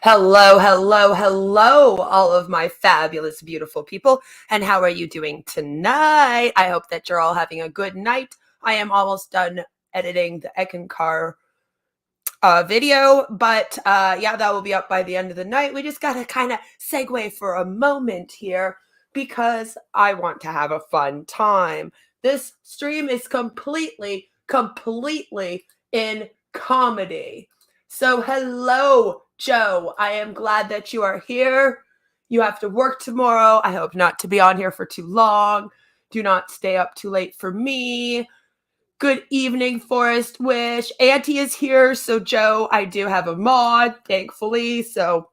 Hello, hello, hello, all of my fabulous, beautiful people. And how are you doing tonight? I hope that you're all having a good night. I am almost done editing the Ekankar video, but yeah, that will be up by the end of the night. We just got to kind of segue for a moment here because I want to have a fun time. This stream is completely in comedy. So, hello, Joe. I am glad that you are here. You have to work tomorrow. I hope not to be on here for too long. Do not stay up too late for me. Good evening, Forest Wish. Auntie is here. So, Joe, I do have a mod, thankfully. So,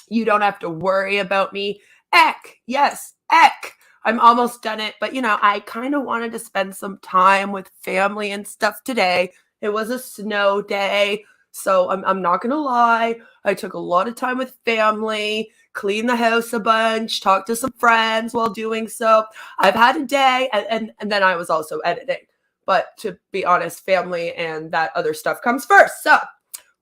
you don't have to worry about me. Eck. Yes, Eck. I'm almost done it. But, I kind of wanted to spend some time with family and stuff today. It was a snow day. So, I'm not going to lie. I took a lot of time with family, cleaned the house a bunch, talked to some friends while doing so. I've had a day, and then I was also editing. But to be honest, family and that other stuff comes first. So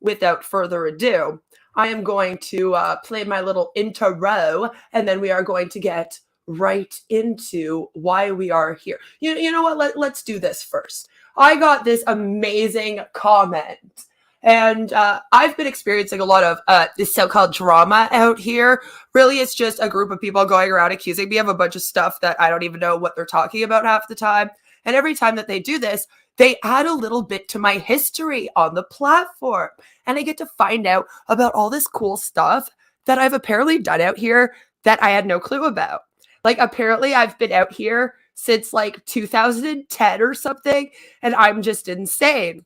without further ado, I am going to play my little intro, and then we are going to get right into why we are here. You know what? Let's do this first. I got this amazing comment. And I've been experiencing a lot of this so-called drama out here. Really, it's just a group of people going around accusing me of a bunch of stuff that I don't even know what they're talking about half the time. And every time that they do this, they add a little bit to my history on the platform. And I get to find out about all this cool stuff that I've apparently done out here that I had no clue about. Like, apparently I've been out here since like 2010 or something, and I'm just insane.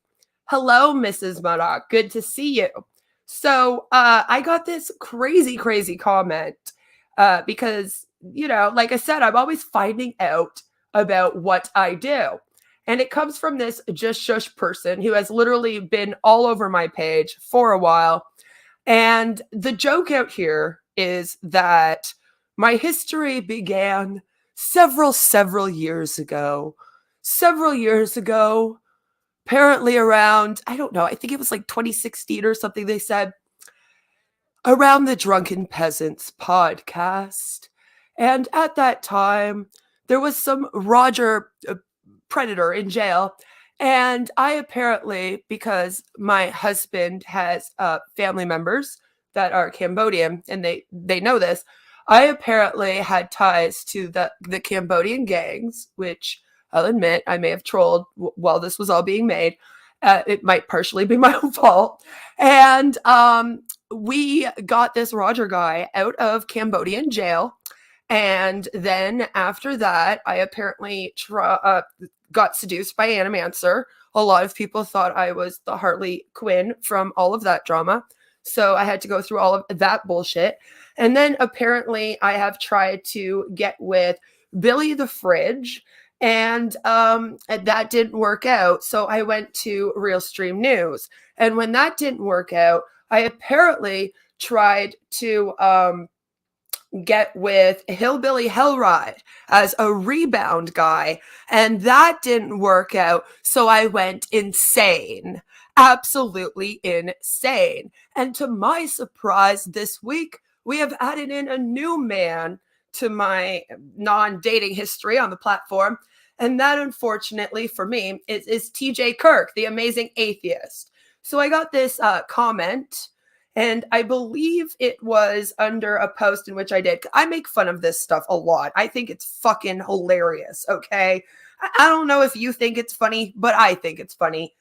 Hello, Mrs. Murdoch. Good to see you. So I got this crazy comment because, like I said, I'm always finding out about what I do. And it comes from this Just Shush person who has literally been all over my page for a while. And the joke out here is that my history began several years ago. Several years ago, apparently around, I don't know, I think it was like 2016 or something, they said, around the Drunken Peasants podcast. And at that time, there was some Roger Predator in jail. And I apparently, because my husband has family members that are Cambodian, and they know this, I apparently had ties to the Cambodian gangs, which I'll admit I may have trolled while this was all being made. It might partially be my own fault. And we got this Roger guy out of Cambodian jail. And then after that, I apparently got seduced by Animancer. A lot of people thought I was the Harley Quinn from all of that drama. So I had to go through all of that bullshit. And then apparently I have tried to get with Billy the Fridge. And that didn't work out. So I went to Real Stream News. And when that didn't work out, I apparently tried to get with Hillbilly Hellride as a rebound guy, and that didn't work out. So I went insane, absolutely insane. And to my surprise, this week we have added in a new man to my non-dating history on the platform, and that, unfortunately for me, is TJ Kirk, the amazing atheist. So I got this comment. And I believe it was under a post in which I make fun of this stuff a lot. I think it's fucking hilarious, okay? I don't know if you think it's funny, but I think it's funny.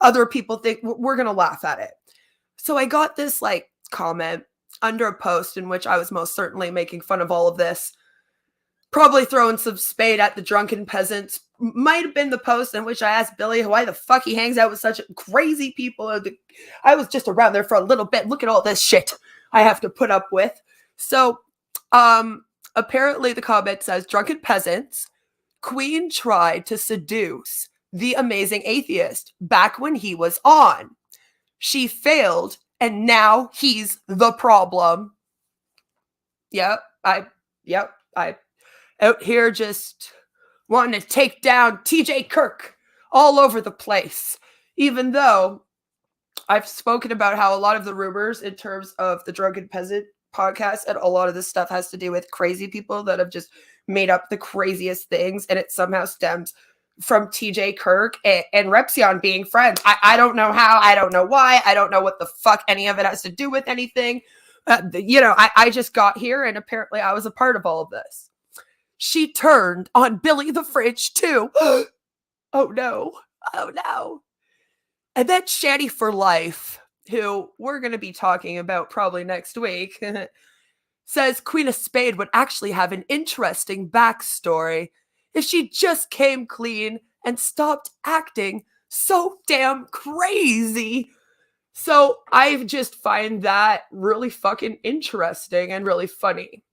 Other people think we're going to laugh at it. So I got this comment under a post in which I was most certainly making fun of all of this. Probably throwing some spade at the Drunken Peasants. Might have been the post in which I asked Billy why the fuck he hangs out with such crazy people. I was just around there for a little bit. Look at all this shit I have to put up with. So, apparently the comment says, Drunken Peasants, Queen tried to seduce the amazing atheist back when he was on. She failed, and now he's the problem. Yep, I out here just wanting to take down TJ Kirk all over the place, even though I've spoken about how a lot of the rumors in terms of the Drunken Peasant podcast and a lot of this stuff has to do with crazy people that have just made up the craziest things, and it somehow stems from TJ Kirk and Repsion being friends. I don't know how, I don't know why, I don't know what the fuck any of it has to do with anything. I just got here and apparently I was a part of all of this. She turned on Billy the Fridge too. Oh no. Oh no. And then Shanny for Life, who we're going to be talking about probably next week, says Queen of Spade would actually have an interesting backstory if she just came clean and stopped acting so damn crazy. So I just find that really fucking interesting and really funny.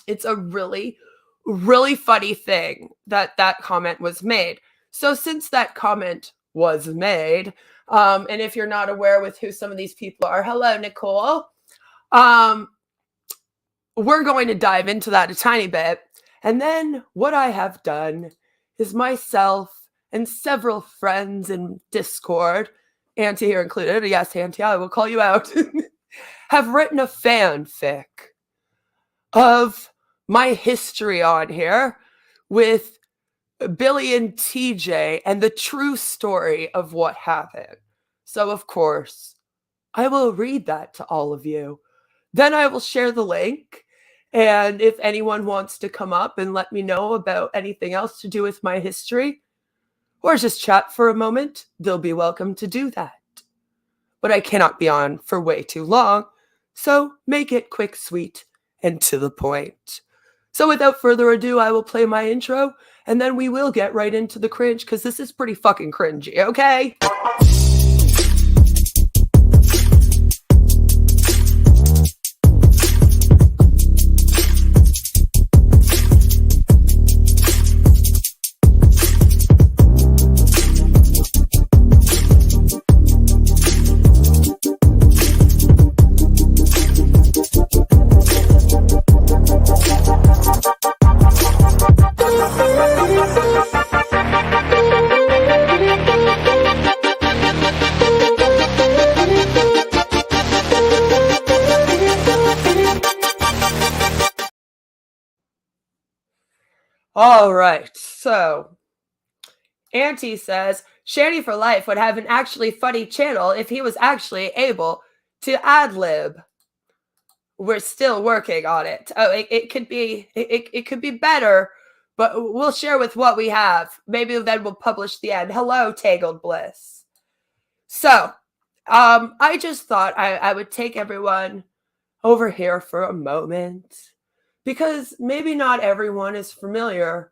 It's a really, really funny thing that that comment was made. So since that comment was made, and if you're not aware with who some of these people are, hello, Nicole. We're going to dive into that a tiny bit. And then what I have done is myself and several friends in Discord, Auntie here included, yes, Auntie, I will call you out, have written a fanfic of my history on here with Billy and TJ and the true story of what happened. So, of course, I will read that to all of you. Then I will share the link. And if anyone wants to come up and let me know about anything else to do with my history, or just chat for a moment, they'll be welcome to do that. But I cannot be on for way too long, so make it quick, sweet, and to the point. So without further ado, I will play my intro, and then we will get right into the cringe, because this is pretty fucking cringy, okay? All right, so Auntie says Shanny for Life would have an actually funny channel if he was actually able to ad-lib. We're still working on it. Oh, it could be better, but we'll share with what we have. Maybe then we'll publish the end. Hello, Tangled Bliss. So, I just thought I would take everyone over here for a moment, because maybe not everyone is familiar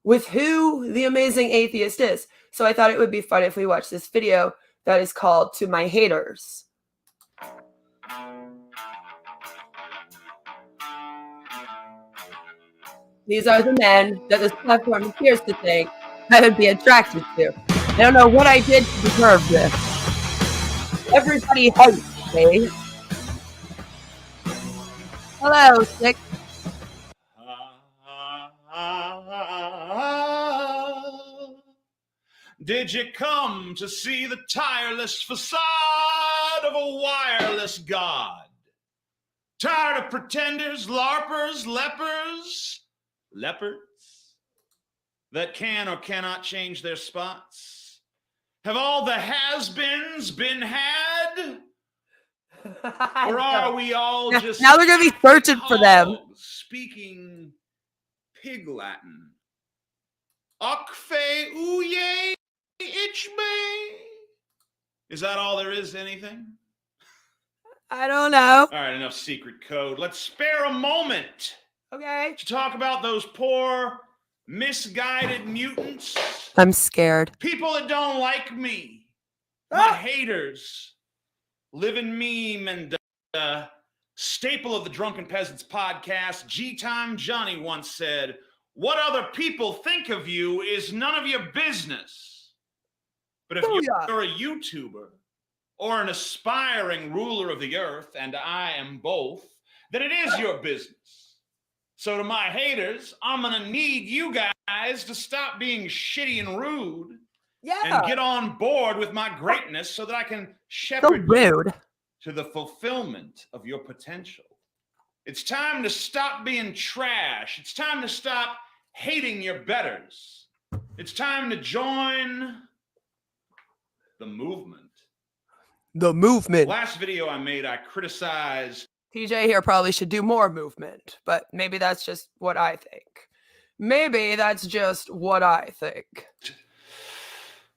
with who the amazing atheist is. So I thought it would be fun if we watched this video that is called To My Haters. These are the men that this platform appears to think I would be attracted to. I don't know what I did to deserve this. Everybody hates me. Hello, Sick. Did you come to see the tireless facade of a wireless god? Tired of pretenders, larpers, leopards that can or cannot change their spots? Have all the has-beens been had? Or are we all just now they're gonna be searching for them, speaking pig Latin? Okfe uye ichme. Is that all there is to anything? I don't know. All right, enough secret code. Let's spare a moment, okay, to talk about those poor, misguided mutants. I'm scared. People that don't like me. My haters. Living meme and staple of the Drunken Peasants podcast, G-Time Johnny once said, "What other people think of you is none of your business. But if you're a YouTuber or an aspiring ruler of the earth, and I am both, then it is your business. So to my haters, I'm going to need you guys to stop being shitty and rude and get on board with my greatness so that I can So shepherd you rude. to the fulfillment of your potential. It's time to stop being trash. It's time to stop hating your betters. It's time to join the movement. The movement. Last video I made, I criticized TJ here probably should do more movement, but maybe that's just what I think. Maybe that's just what I think.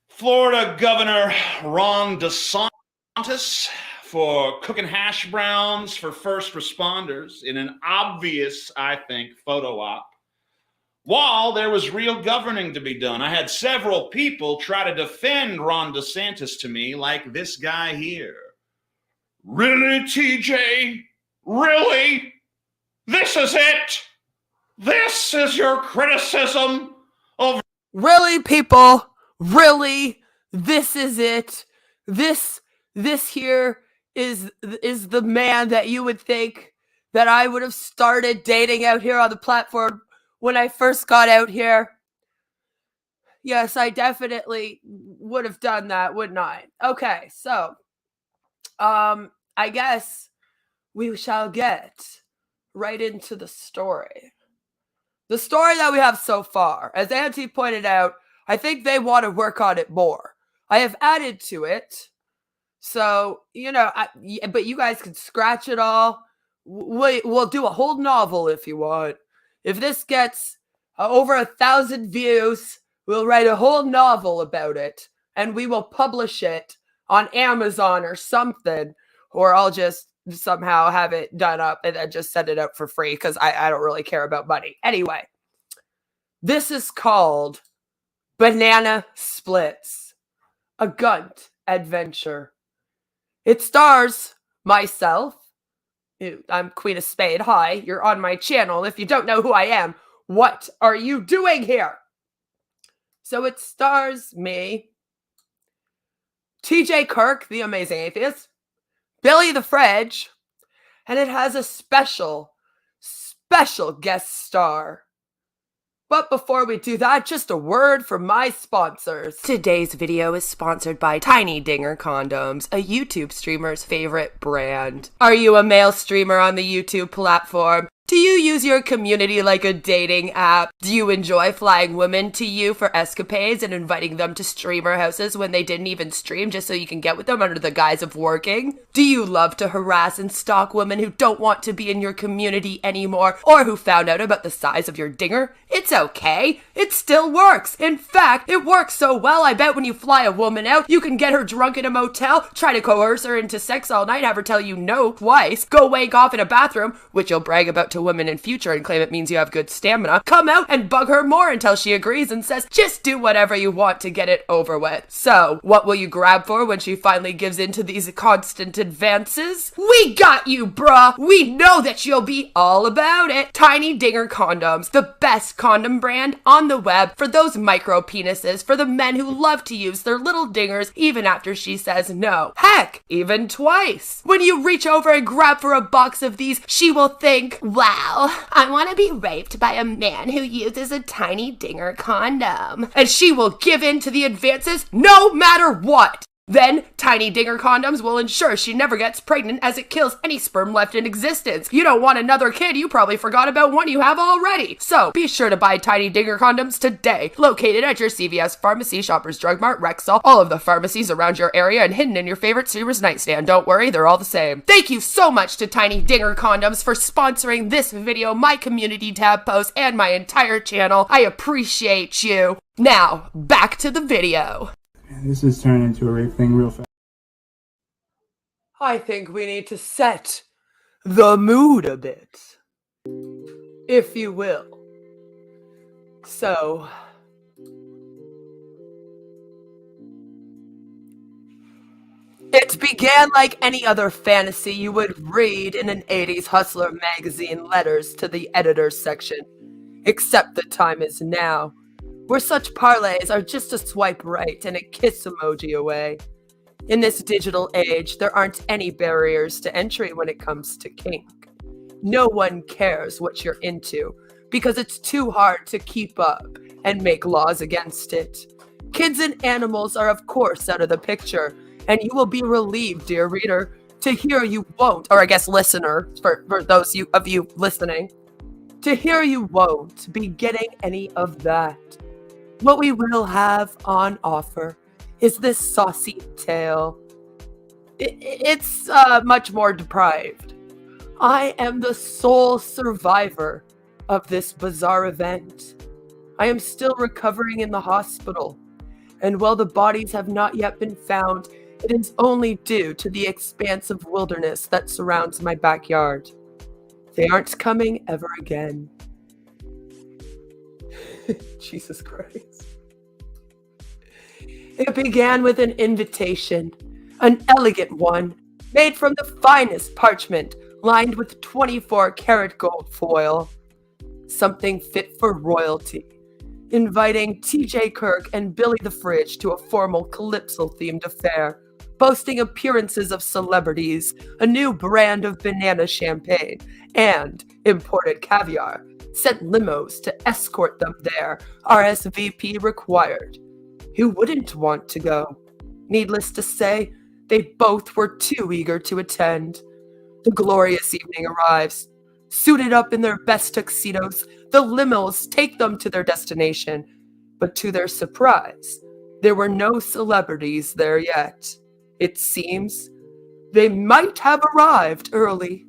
Florida Governor Ron DeSantis for cooking hash browns for first responders in an obvious, I think, photo op. While there was real governing to be done, I had several people try to defend Ron DeSantis to me, like this guy here. Really, TJ? Really? This is it? This is your criticism of... Really, people? Really? This is it? This here is the man that you would think that I would have started dating out here on the platform when I first got out here? Yes, I definitely would have done that, wouldn't I? Okay, so I guess we shall get right into the story. The story that we have so far, as Auntie pointed out, I think they want to work on it more. I have added to it. So, but you guys can scratch it all. We'll do a whole novel if you want. If this gets over 1,000 views, we'll write a whole novel about it. And we will publish it on Amazon or something. Or I'll just somehow have it done up and then just send it out for free because I don't really care about money. Anyway, this is called Banana Splits, a Gunt adventure. It stars myself. I'm Queen of Spade. Hi, you're on my channel. If you don't know who I am, what are you doing here? So it stars me, TJ Kirk, the Amazing Atheist, Billy the Fridge, and it has a special guest star. But before we do that, just a word from my sponsors. Today's video is sponsored by Tiny Dinger Condoms, a YouTube streamer's favorite brand. Are you a male streamer on the YouTube platform? Do you use your community like a dating app? Do you enjoy flying women to you for escapades and inviting them to streamer houses when they didn't even stream just so you can get with them under the guise of working? Do you love to harass and stalk women who don't want to be in your community anymore or who found out about the size of your dinger? It's okay. It still works. In fact, it works so well I bet when you fly a woman out, you can get her drunk in a motel, try to coerce her into sex all night, have her tell you no twice, go wake off in a bathroom, which you'll brag about to women in future and claim it means you have good stamina, come out and bug her more until she agrees and says, just do whatever you want to get it over with. So, what will you grab for when she finally gives in to these constant advances? We got you, bruh! We know that you'll be all about it! Tiny Dinger Condoms, the best condom brand on the web for those micro penises, for the men who love to use their little dingers even after she says no. Heck, even twice. When you reach over and grab for a box of these, she will think, wow, I want to be raped by a man who uses a tiny dinger condom. And she will give in to the advances no matter what. Then, Tiny Dinger Condoms will ensure she never gets pregnant as it kills any sperm left in existence. You don't want another kid, you probably forgot about one you have already. So, be sure to buy Tiny Dinger Condoms today. Located at your CVS Pharmacy, Shoppers Drug Mart, Rexall, all of the pharmacies around your area, and hidden in your favorite streamer's nightstand. Don't worry, they're all the same. Thank you so much to Tiny Dinger Condoms for sponsoring this video, my community tab post, and my entire channel. I appreciate you. Now, back to the video. This is turning into a rape thing real fast. I think we need to set the mood a bit, if you will. So, it began like any other fantasy you would read in an 80s Hustler magazine letters to the editors section, except the time is now, where such parlays are just a swipe right and a kiss emoji away. In this digital age, there aren't any barriers to entry when it comes to kink. No one cares what you're into because it's too hard to keep up and make laws against it. Kids and animals are of course out of the picture, and you will be relieved, dear reader, to hear you won't, or I guess listener, for those of you listening, to hear you won't be getting any of that. What we will have on offer is this saucy tale. It's much more deprived. I am the sole survivor of this bizarre event. I am still recovering in the hospital, and while the bodies have not yet been found, it is only due to the expanse of wilderness that surrounds my backyard. They aren't coming ever again. Jesus Christ. It began with an invitation, an elegant one, made from the finest parchment, lined with 24-karat gold foil. Something fit for royalty, inviting TJ Kirk and Billy the Fridge to a formal Calypso-themed affair, boasting appearances of celebrities, a new brand of banana champagne, and imported caviar. Sent limos to escort them there, RSVP required. Who wouldn't want to go? Needless to say, they both were too eager to attend. The glorious evening arrives. Suited up in their best tuxedos, the limos take them to their destination. But to their surprise, there were no celebrities there yet. It seems they might have arrived early.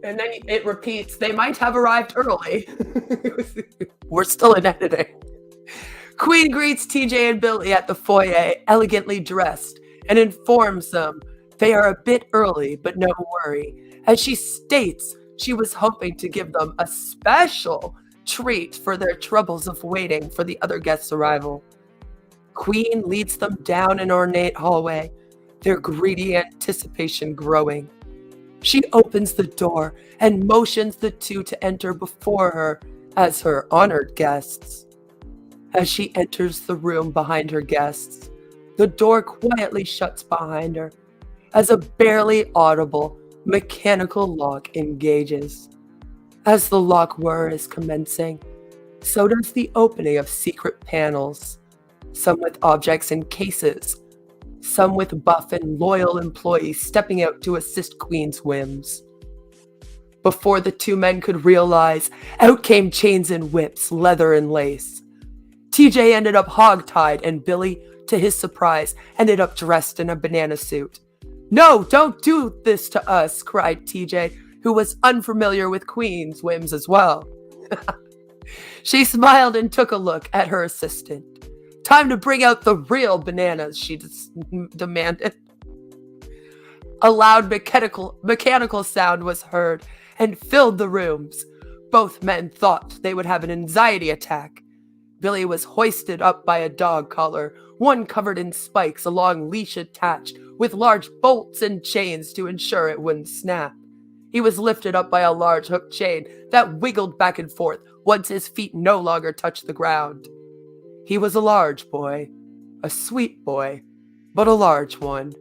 And then it repeats, they might have arrived early. We're still in editing. Queen greets TJ and Billy at the foyer, elegantly dressed, and informs them they are a bit early, but no worry, as she states she was hoping to give them a special treat for their troubles of waiting for the other guests' arrival. Queen leads them down an ornate hallway, their greedy anticipation growing. She opens the door and motions the two to enter before her as her honored guests. As she enters the room behind her guests, the door quietly shuts behind her as a barely audible mechanical lock engages. As the lock whir is commencing, so does the opening of secret panels, some with objects in cases, some with buff and loyal employees stepping out to assist Queen's whims. Before the two men could realize, out came chains and whips, leather and lace. TJ ended up hog-tied, and Billy, to his surprise, ended up dressed in a banana suit. "No, don't do this to us," cried TJ, who was unfamiliar with Queen's whims as well. She smiled and took a look at her assistant. "Time to bring out the real bananas," she demanded. A loud mechanical sound was heard and filled the rooms. Both men thought they would have an anxiety attack. Billy was hoisted up by a dog collar, one covered in spikes, a long leash attached with large bolts and chains to ensure it wouldn't snap. He was lifted up by a large hook chain that wiggled back and forth once his feet no longer touched the ground. He was a large boy, a sweet boy, but a large one.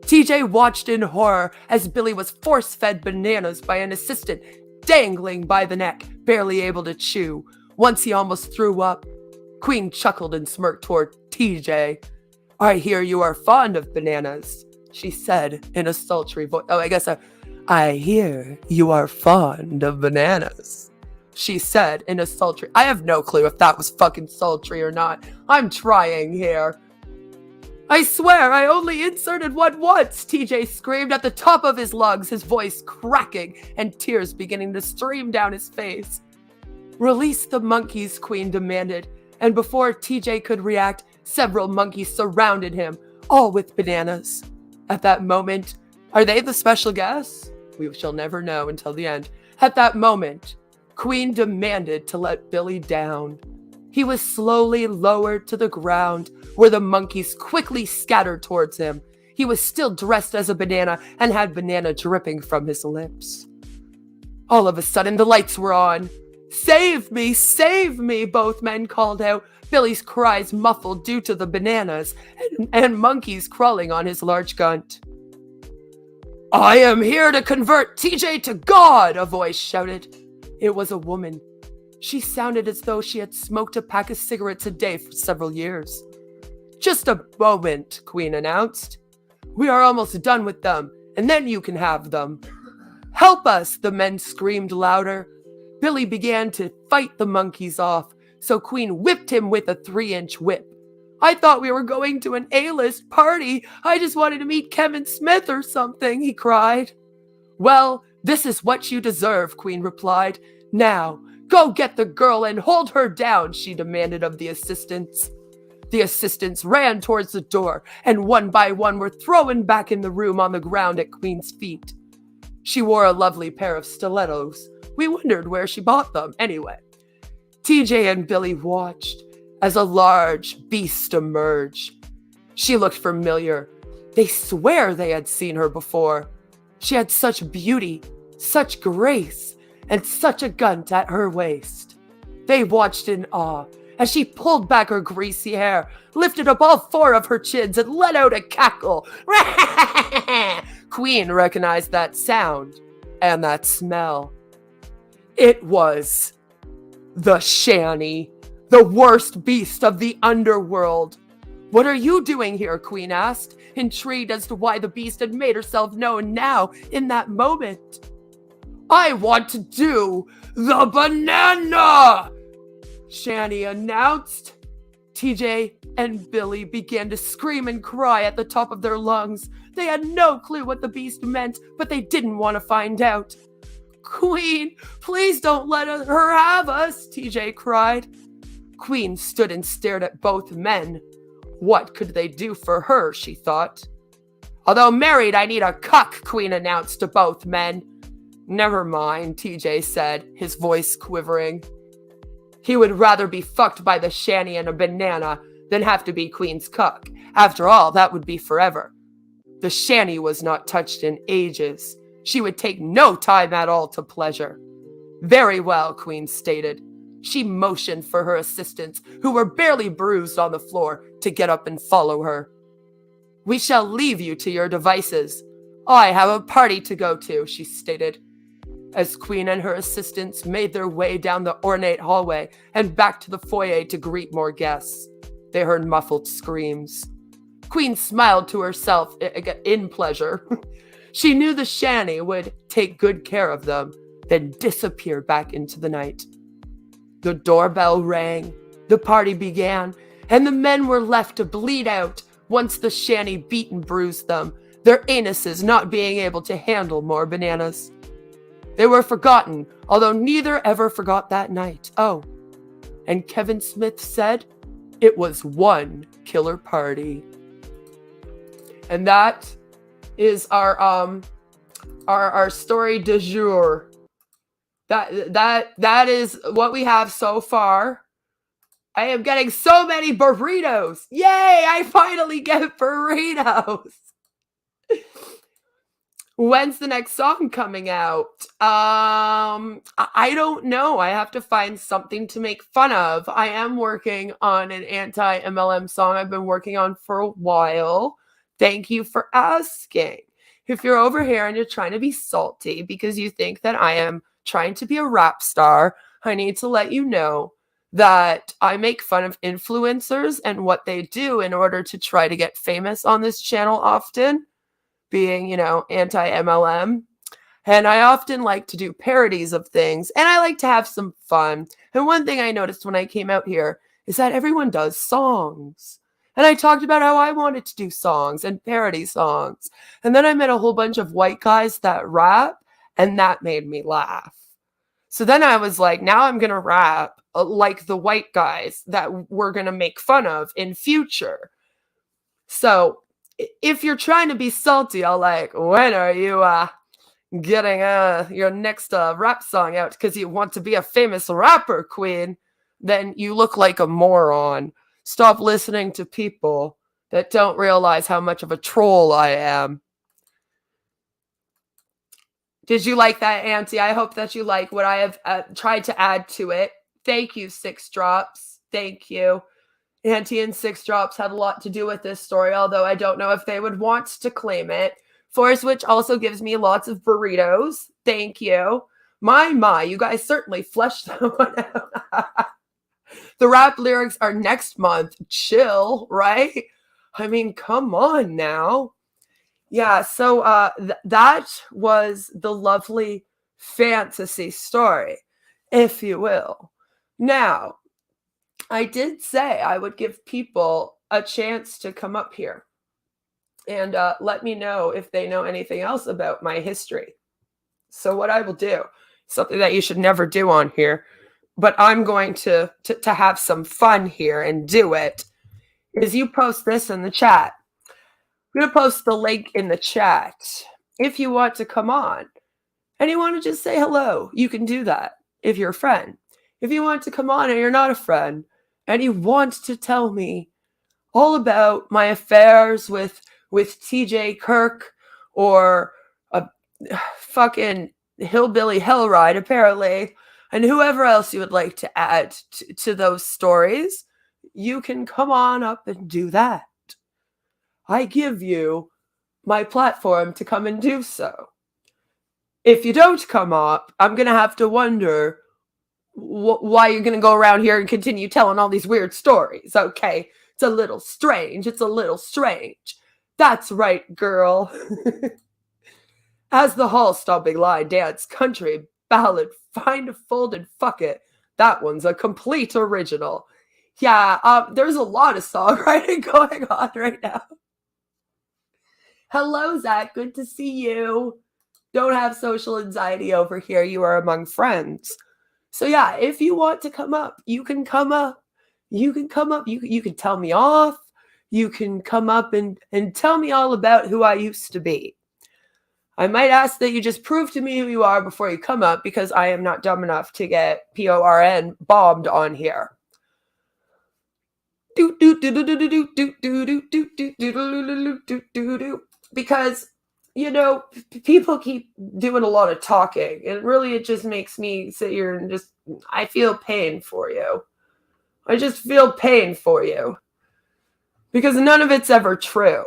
TJ watched in horror as Billy was force-fed bananas by an assistant, dangling by the neck, barely able to chew. Once he almost threw up. Queen chuckled and smirked toward TJ. "I hear you are fond of bananas," she said in a sultry voice. I hear you are fond of bananas, she said in a sultry. I have no clue if that was fucking sultry or not. I'm trying here. "I swear I only inserted one once," TJ screamed at the top of his lungs, his voice cracking and tears beginning to stream down his face. "Release the monkeys," Queen demanded, and before TJ could react, several monkeys surrounded him, all with bananas. At that moment, are they the special guests? We shall never know until the end. At that moment, Queen demanded to let Billy down. He was slowly lowered to the ground, where the monkeys quickly scattered towards him. He was still dressed as a banana and had banana dripping from his lips. All of a sudden, the lights were on. "Save me! Save me!" both men called out, Billy's cries muffled due to the bananas and monkeys crawling on his large gunt. "I am here to convert TJ to God!" a voice shouted. It was a woman. She sounded as though she had smoked a pack of cigarettes a day for several years. Just a moment, Queen announced. We are almost done with them, and then you can have them. Help us, the men screamed louder. Billy began to fight the monkeys off, so Queen whipped him with a 3-inch whip. I thought we were going to an A-list party. I just wanted to meet Kevin Smith or something, he cried. Well, this is what you deserve, Queen replied. Now, go get the girl and hold her down, she demanded of the assistants. The assistants ran towards the door, and one by one were thrown back in the room on the ground at Queen's feet. She wore a lovely pair of stilettos. We wondered where she bought them, anyway. TJ and Billy watched as a large beast emerged. She looked familiar. They swear they had seen her before. She had such beauty, such grace, and such a gunt at her waist. They watched in awe as she pulled back her greasy hair, lifted up all 4 of her chins, and let out a cackle. Queen recognized that sound and that smell. It was the Shanny, the worst beast of the underworld. What are you doing here? Queen asked, intrigued as to why the beast had made herself known now in that moment. I want to do the banana, Shanny announced. TJ and Billy began to scream and cry at the top of their lungs. They had no clue what the beast meant, but they didn't want to find out. Queen, please don't let her have us, TJ cried. Queen stood and stared at both men. What could they do for her, she thought. Although married, I need a cuck, Queen announced to both men. Never mind, TJ said, his voice quivering. He would rather be fucked by the Shanny and a banana than have to be Queen's cuck. After all, that would be forever. The Shanny was not touched in ages. She would take no time at all to pleasure. Very well, Queen stated. She motioned for her assistants, who were barely bruised on the floor, to get up and follow her. We shall leave you to your devices. I have a party to go to, she stated. As Queen and her assistants made their way down the ornate hallway and back to the foyer to greet more guests, they heard muffled screams. Queen smiled to herself in pleasure. She knew the Shanny would take good care of them, then disappear back into the night. The doorbell rang, the party began, and the men were left to bleed out once the Shanny beat and bruised them, their anuses not being able to handle more bananas. They were forgotten, although neither ever forgot that night. Oh, and Kevin Smith said it was one killer party. And that is our story du jour. That is what we have so far. I am getting so many burritos. Yay, I finally get burritos. When's the next song coming out? I don't know. I have to find something to make fun of. I am working on an anti-MLM song I've been working on for a while. Thank you for asking. If you're over here and you're trying to be salty because you think that I am trying to be a rap star, I need to let you know that I make fun of influencers and what they do in order to try to get famous on this channel often. Being, anti-MLM. And I often like to do parodies of things, and I like to have some fun. And one thing I noticed when I came out here is that everyone does songs. And I talked about how I wanted to do songs and parody songs. And then I met a whole bunch of white guys that rap, and that made me laugh. So then I was like, now I'm going to rap like the white guys that we're going to make fun of in future. So if you're trying to be salty, I'll like, when are you getting your next rap song out because you want to be a famous rapper, Queen? Then you look like a moron. Stop listening to people that don't realize how much of a troll I am. Did you like that, Auntie? I hope that you like what I have tried to add to it. Thank you, 6 Drops. Thank you. Auntie and 6 Drops had a lot to do with this story, although I don't know if they would want to claim it. Force Witch also gives me lots of burritos. Thank you. My, you guys certainly fleshed that one out. The rap lyrics are next month. Chill, right? I mean, come on now. Yeah, so that was the lovely fantasy story, if you will. Now, I did say I would give people a chance to come up here and let me know if they know anything else about my history. So what I will do, something that you should never do on here, but I'm going to have some fun here and do it, is you post this in the chat. I'm going to post the link in the chat. If you want to come on and you want to just say hello, you can do that if you're a friend. If you want to come on and you're not a friend and you want to tell me all about my affairs with TJ Kirk or a fucking hillbilly hellride, apparently, and whoever else you would like to add to those stories, you can come on up and do that. I give you my platform to come and do so. If you don't come up, I'm going to have to wonder why you're going to go around here and continue telling all these weird stories, okay? It's a little strange. It's a little strange. That's right, girl. As the hall stomping line dance, country, ballad, find a folded fuck it. That one's a complete original. Yeah, there's a lot of songwriting going on right now. Hello, Zach. Good to see you. Don't have social anxiety over here. You are among friends. So yeah, if you want to come up, you can come up. You can come up. You can tell me off. You can come up and tell me all about who I used to be. I might ask that you just prove to me who you are before you come up, because I am not dumb enough to get PORN bombed on here. Because, you know, people keep doing a lot of talking, and really it just makes me sit here and just, I feel pain for you. I just feel pain for you. Because none of it's ever true.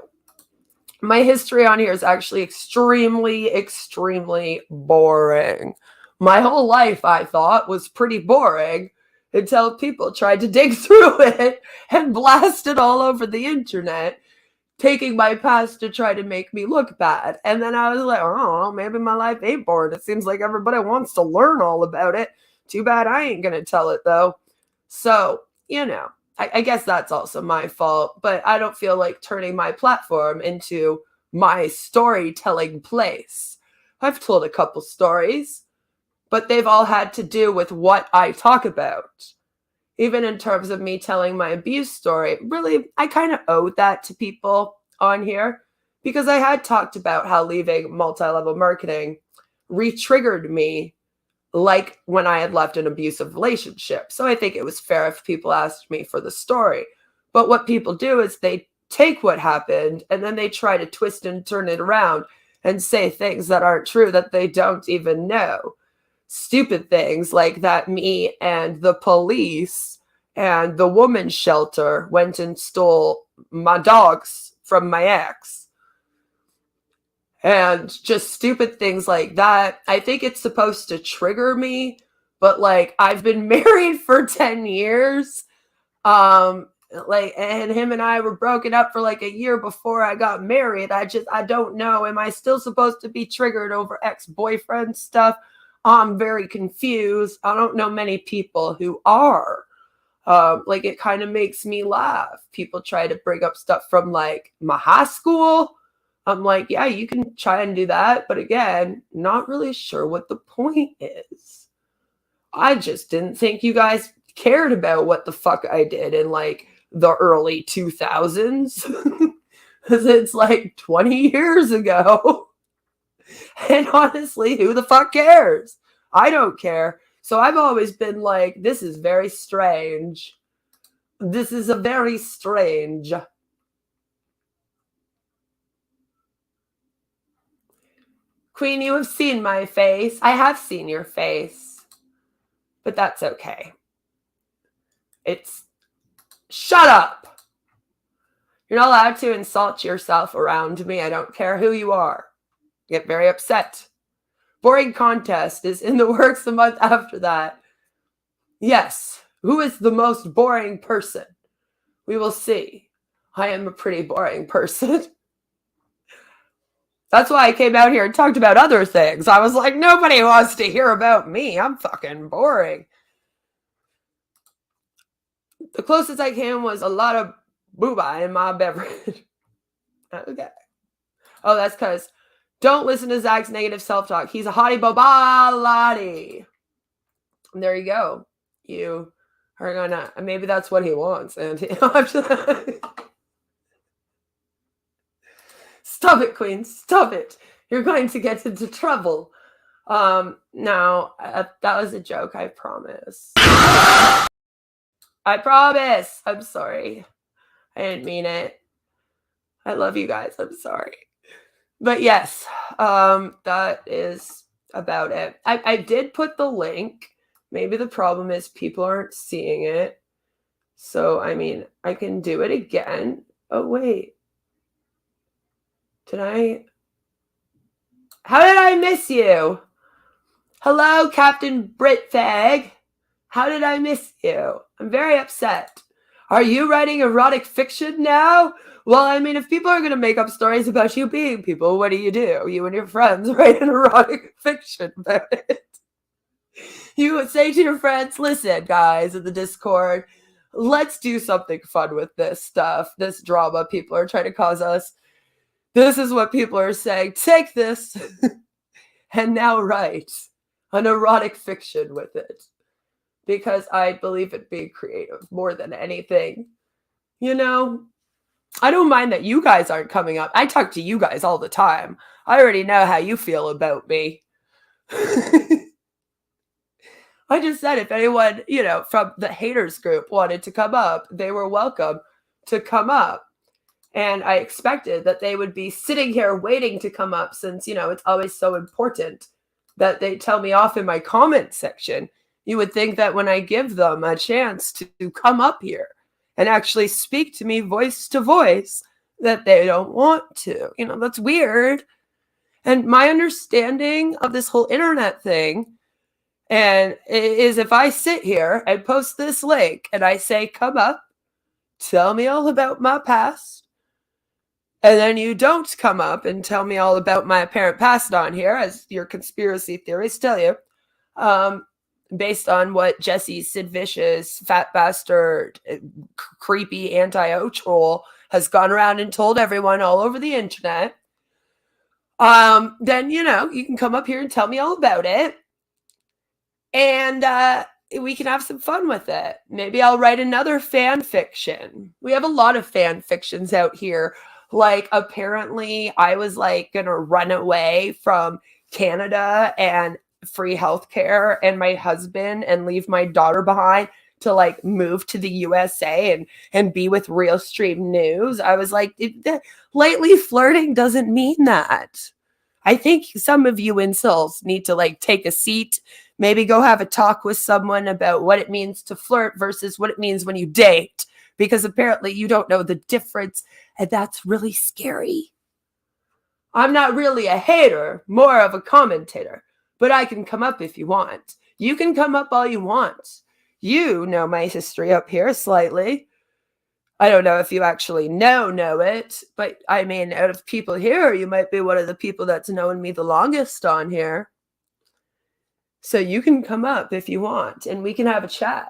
My history on here is actually extremely, extremely boring. My whole life, I thought, was pretty boring until people tried to dig through it and blast it all over the internet, taking my past to try to make me look bad. And then I was like, oh, maybe my life ain't boring. It seems like everybody wants to learn all about it. Too bad I ain't going to tell it, though. So, you know, I guess that's also my fault, but I don't feel like turning my platform into my storytelling place. I've told a couple stories, but they've all had to do with what I talk about. Even in terms of me telling my abuse story, really, I kind of owed that to people on here, because I had talked about how leaving multi-level marketing re-triggered me like when I had left an abusive relationship. So I think it was fair if people asked me for the story. But what people do is they take what happened and then they try to twist and turn it around and say things that aren't true, that they don't even know. Stupid things like that me and the police and the women's shelter went and stole my dogs from my ex. And just stupid things like that. I think it's supposed to trigger me, but like, I've been married for 10 years. And him and I were broken up for like a year before I got married. I don't know. Am I still supposed to be triggered over ex-boyfriend stuff? I'm very confused. I don't know many people who are. Like, it kind of makes me laugh. People try to bring up stuff from like my high school. I'm like, yeah, you can try and do that. But again, not really sure what the point is. I just didn't think you guys cared about what the fuck I did in like the early 2000s. Because it's like 20 years ago. And honestly, who the fuck cares? I don't care. So I've always been like, this is very strange. This is a very strange. Queen, you have seen my face. I have seen your face. But that's okay. Shut up. You're not allowed to insult yourself around me. I don't care who you are. I get very upset. Boring contest is in the works the month after that. Yes. Who is the most boring person? We will see. I am a pretty boring person. That's why I came out here and talked about other things. I was like, nobody wants to hear about me. I'm fucking boring. The closest I came was a lot of booba in my beverage. Okay. Oh, that's because don't listen to Zach's negative self-talk. He's a hottie bobalati. There you go. You are gonna, maybe that's what he wants. And stop it, Queen. Stop it. You're going to get into trouble. No, that was a joke. I promise. I promise. I'm sorry. I didn't mean it. I love you guys. I'm sorry. But yes, that is about it. I did put the link. Maybe the problem is people aren't seeing it. So, I mean, I can do it again. Oh, wait. How did I miss you? Hello, Captain Britfag. How did I miss you? I'm very upset. Are you writing erotic fiction now? Well, I mean, if people are going to make up stories about you being people, what do? You and your friends write an erotic fiction about it. You would say to your friends, listen, guys, in the Discord, let's do something fun with this stuff, this drama people are trying to cause us. This is what people are saying. Take this and now write an erotic fiction with it. Because I believe in being creative more than anything. You know, I don't mind that you guys aren't coming up. I talk to you guys all the time. I already know how you feel about me. I just said if anyone, from the haters group wanted to come up, they were welcome to come up. And I expected that they would be sitting here waiting to come up since, it's always so important that they tell me off in my comment section. You would think that when I give them a chance to come up here and actually speak to me voice to voice, that they don't want to. That's weird. And my understanding of this whole internet thing and is if I sit here and post this link and I say, come up, tell me all about my past, and then you don't come up and tell me all about my apparent past on here, as your conspiracy theories tell you, based on what Jesse Sid Vicious, fat bastard, creepy anti-O troll has gone around and told everyone all over the internet, then, you can come up here and tell me all about it. And we can have some fun with it. Maybe I'll write another fan fiction. We have a lot of fan fictions out here. Like, apparently, I was like going to run away from Canada and free healthcare and my husband and leave my daughter behind to like move to the USA and be with Real Stream News. I was like, lately flirting doesn't mean that. I think some of you incels need to like take a seat, maybe go have a talk with someone about what it means to flirt versus what it means when you date, because apparently you don't know the difference, and that's really scary. I'm not really a hater, more of a commentator, but I can come up if you want. You can come up all you want. You know my history up here slightly. I don't know if you actually know it, but I mean, out of people here, you might be one of the people that's known me the longest on here. So you can come up if you want, and we can have a chat.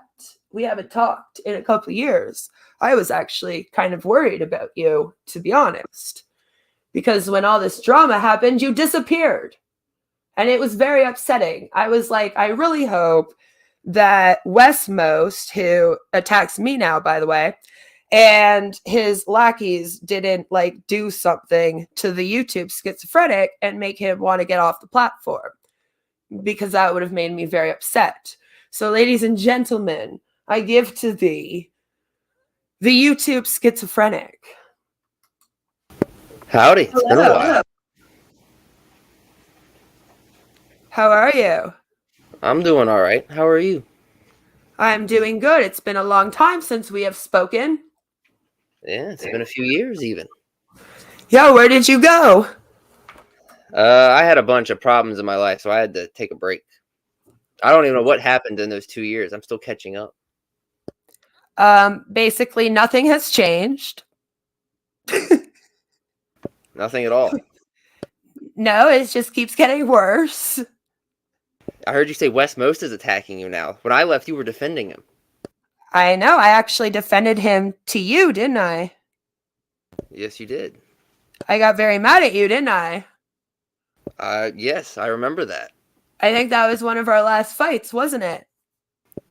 We haven't talked in a couple of years. I was actually kind of worried about you, to be honest, because when all this drama happened, you disappeared. And it was very upsetting. I was like, I really hope that Westmost, who attacks me now, by the way, and his lackeys didn't like do something to the YouTube schizophrenic and make him want to get off the platform, because that would have made me very upset. So, ladies and gentlemen, I give to thee the YouTube schizophrenic. Howdy. It's been a while. How are you? I'm doing all right. How are you? I'm doing good. It's been a long time since we have spoken. Yeah, it's been a few years even. Yeah, where did you go? I had a bunch of problems in my life, so I had to take a break. I don't even know what happened in those 2 years. I'm still catching up. Basically, nothing has changed. Nothing at all. No, it just keeps getting worse. I heard you say West Most is attacking you now. When I left, you were defending him. I know. I actually defended him to you, didn't I? Yes, you did. I got very mad at you, didn't I? Yes, I remember that. I think that was one of our last fights, wasn't it?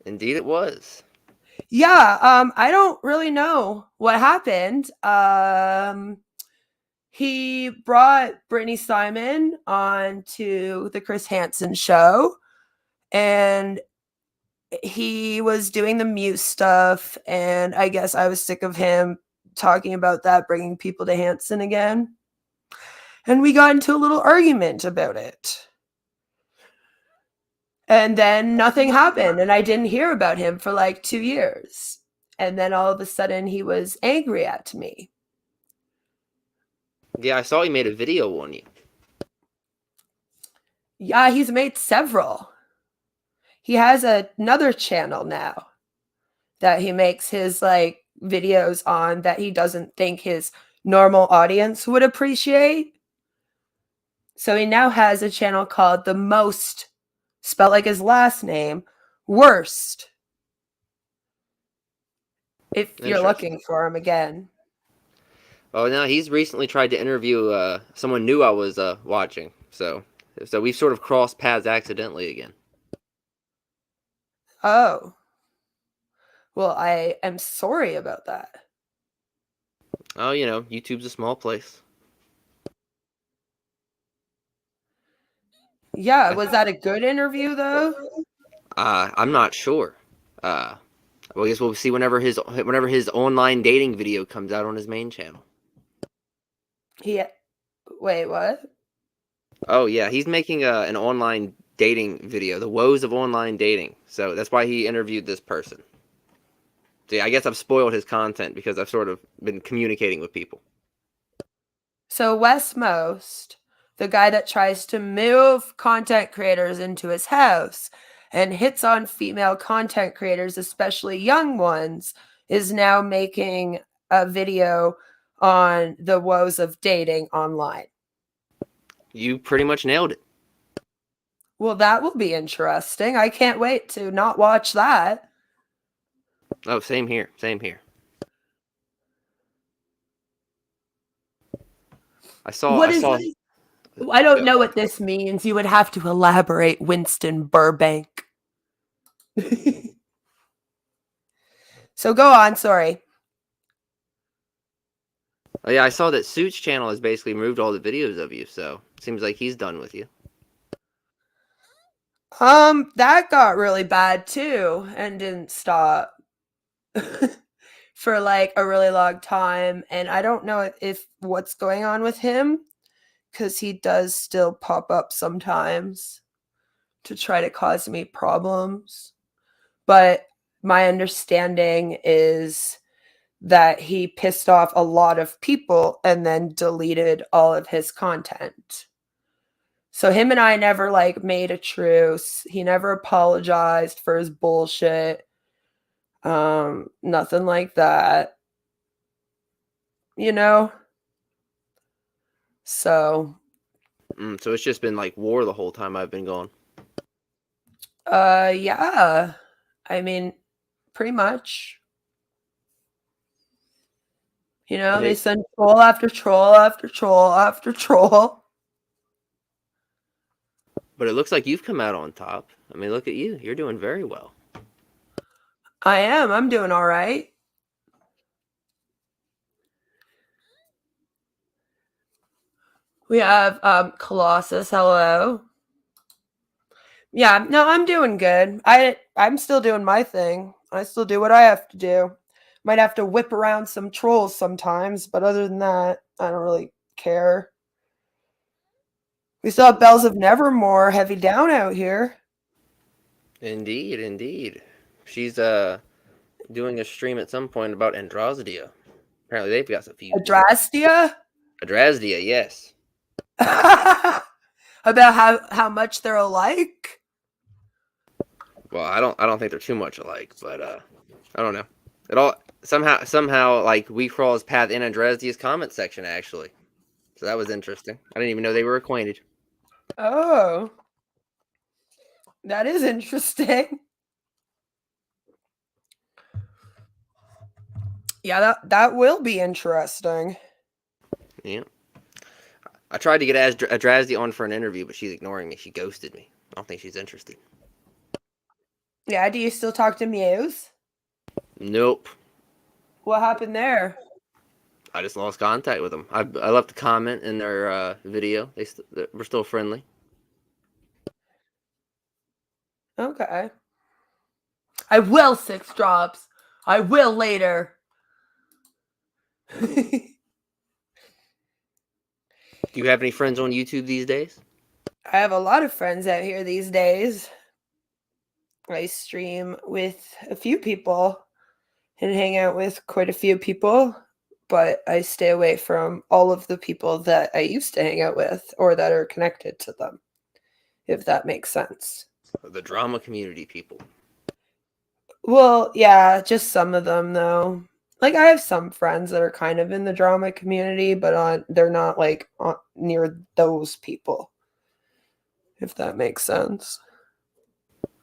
Indeed, it was. Yeah, I don't really know what happened. He brought Brittany Simon on to the Chris Hansen show, and he was doing the Muse stuff, and I guess I was sick of him talking about that, bringing people to Hansen again. And we got into a little argument about it. And then nothing happened, and I didn't hear about him for like 2 years. And then all of a sudden he was angry at me. Yeah, I saw he made a video on you. Yeah, he's made several. He has another channel now that he makes his like videos on that he doesn't think his normal audience would appreciate. So he now has a channel called The Most, spelled like his last name, Worst. If you're looking for him again. Oh, no, he's recently tried to interview someone new I was watching. So we've sort of crossed paths accidentally again. Oh. Well, I am sorry about that. Oh, YouTube's a small place. Yeah, was that a good interview though? I'm not sure. Well, I guess we'll see whenever his online dating video comes out on his main channel. Wait, what? Oh yeah, he's making an online dating video, the woes of online dating. So that's why he interviewed this person. So yeah, I guess I've spoiled his content because I've sort of been communicating with people. So Westmost, the guy that tries to move content creators into his house and hits on female content creators, especially young ones, is now making a video on the woes of dating online. You pretty much nailed it. Well, that will be interesting. I can't wait to not watch that. Oh, same here. Same here. I don't know what this means. You would have to elaborate, Winston Burbank. So go on, sorry. Oh yeah, I saw that Suits channel has basically removed all the videos of you, so it seems like he's done with you. That got really bad too and didn't stop for like a really long time, and I don't know if what's going on with him, because he does still pop up sometimes to try to cause me problems. But my understanding is that he pissed off a lot of people and then deleted all of his content. So him and I never like made a truce. He never apologized for his bullshit. Nothing like that. You know? So So it's just been like war the whole time I've been gone. yeah. I mean, pretty much. You know, they send troll after troll after troll after troll. But it looks like you've come out on top. I mean, look at you. You're doing very well. I am. I'm doing all right. We have Colossus. Hello. Yeah, no, I'm doing good. I'm still doing my thing. I still do what I have to do. Might have to whip around some trolls sometimes, but other than that, I don't really care. We still have Bells of Nevermore heavy down out here. Indeed, indeed. She's doing a stream at some point about Andrasdia. Apparently they've got some few. Adrastia? Adrasdia, yes. About how much they're alike? Well, I don't think they're too much alike, but I don't know. It all somehow like we crossed path in Andrezdia's comment section actually. So that was interesting. I didn't even know they were acquainted. Oh. That is interesting. Yeah, that will be interesting. Yeah. I tried to get Andrezdia on for an interview, but she's ignoring me. She ghosted me. I don't think she's interested. Yeah, do you still talk to Muse? Nope. What happened there? I just lost contact with them. I left a comment in their video. We're still friendly. Okay. I will 6 drops. I will later. Do you have any friends on YouTube these days? I have a lot of friends out here these days. I stream with a few people and hang out with quite a few people, but I stay away from all of the people that I used to hang out with or that are connected to them, if that makes sense. The drama community people. Well, yeah, just some of them though. Like I have some friends that are kind of in the drama community, but they're not like near those people. If that makes sense.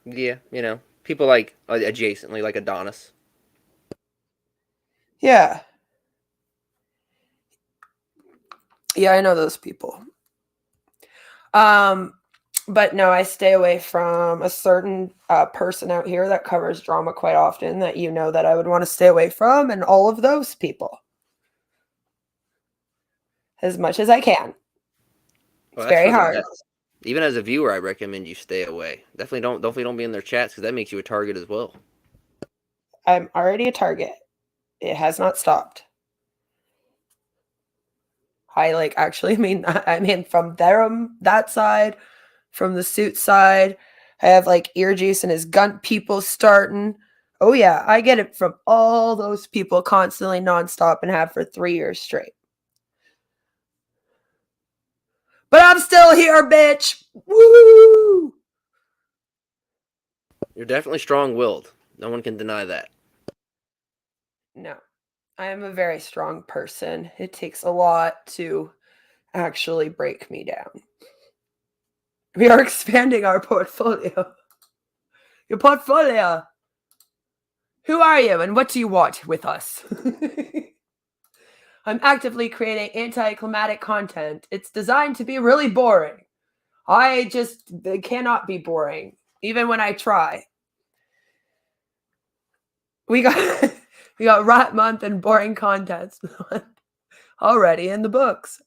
Yeah, people like adjacently, like Adonis. Yeah. Yeah, I know those people. But no, I stay away from a certain person out here that covers drama quite often that that I would want to stay away from, and all of those people as much as I can. Well, It's very for the hard. best. Even as a viewer, I recommend you stay away. Definitely don't be in their chats because that makes you a target as well. I'm already a target. It has not stopped. I mean from that side, from the suit side. I have like ear juice and his gun people starting. Oh yeah, I get it from all those people constantly nonstop and have for 3 years straight. But I'm still here, bitch. Woo! You're definitely strong-willed. No one can deny that. No, I am a very strong person. It takes a lot to actually break me down. We are expanding our portfolio. Your portfolio. Who are you and what do you want with us? I'm actively creating anticlimactic content. It's designed to be really boring. It cannot be boring, even when I try. We got we got Rat Month and Boring Contest already in the books.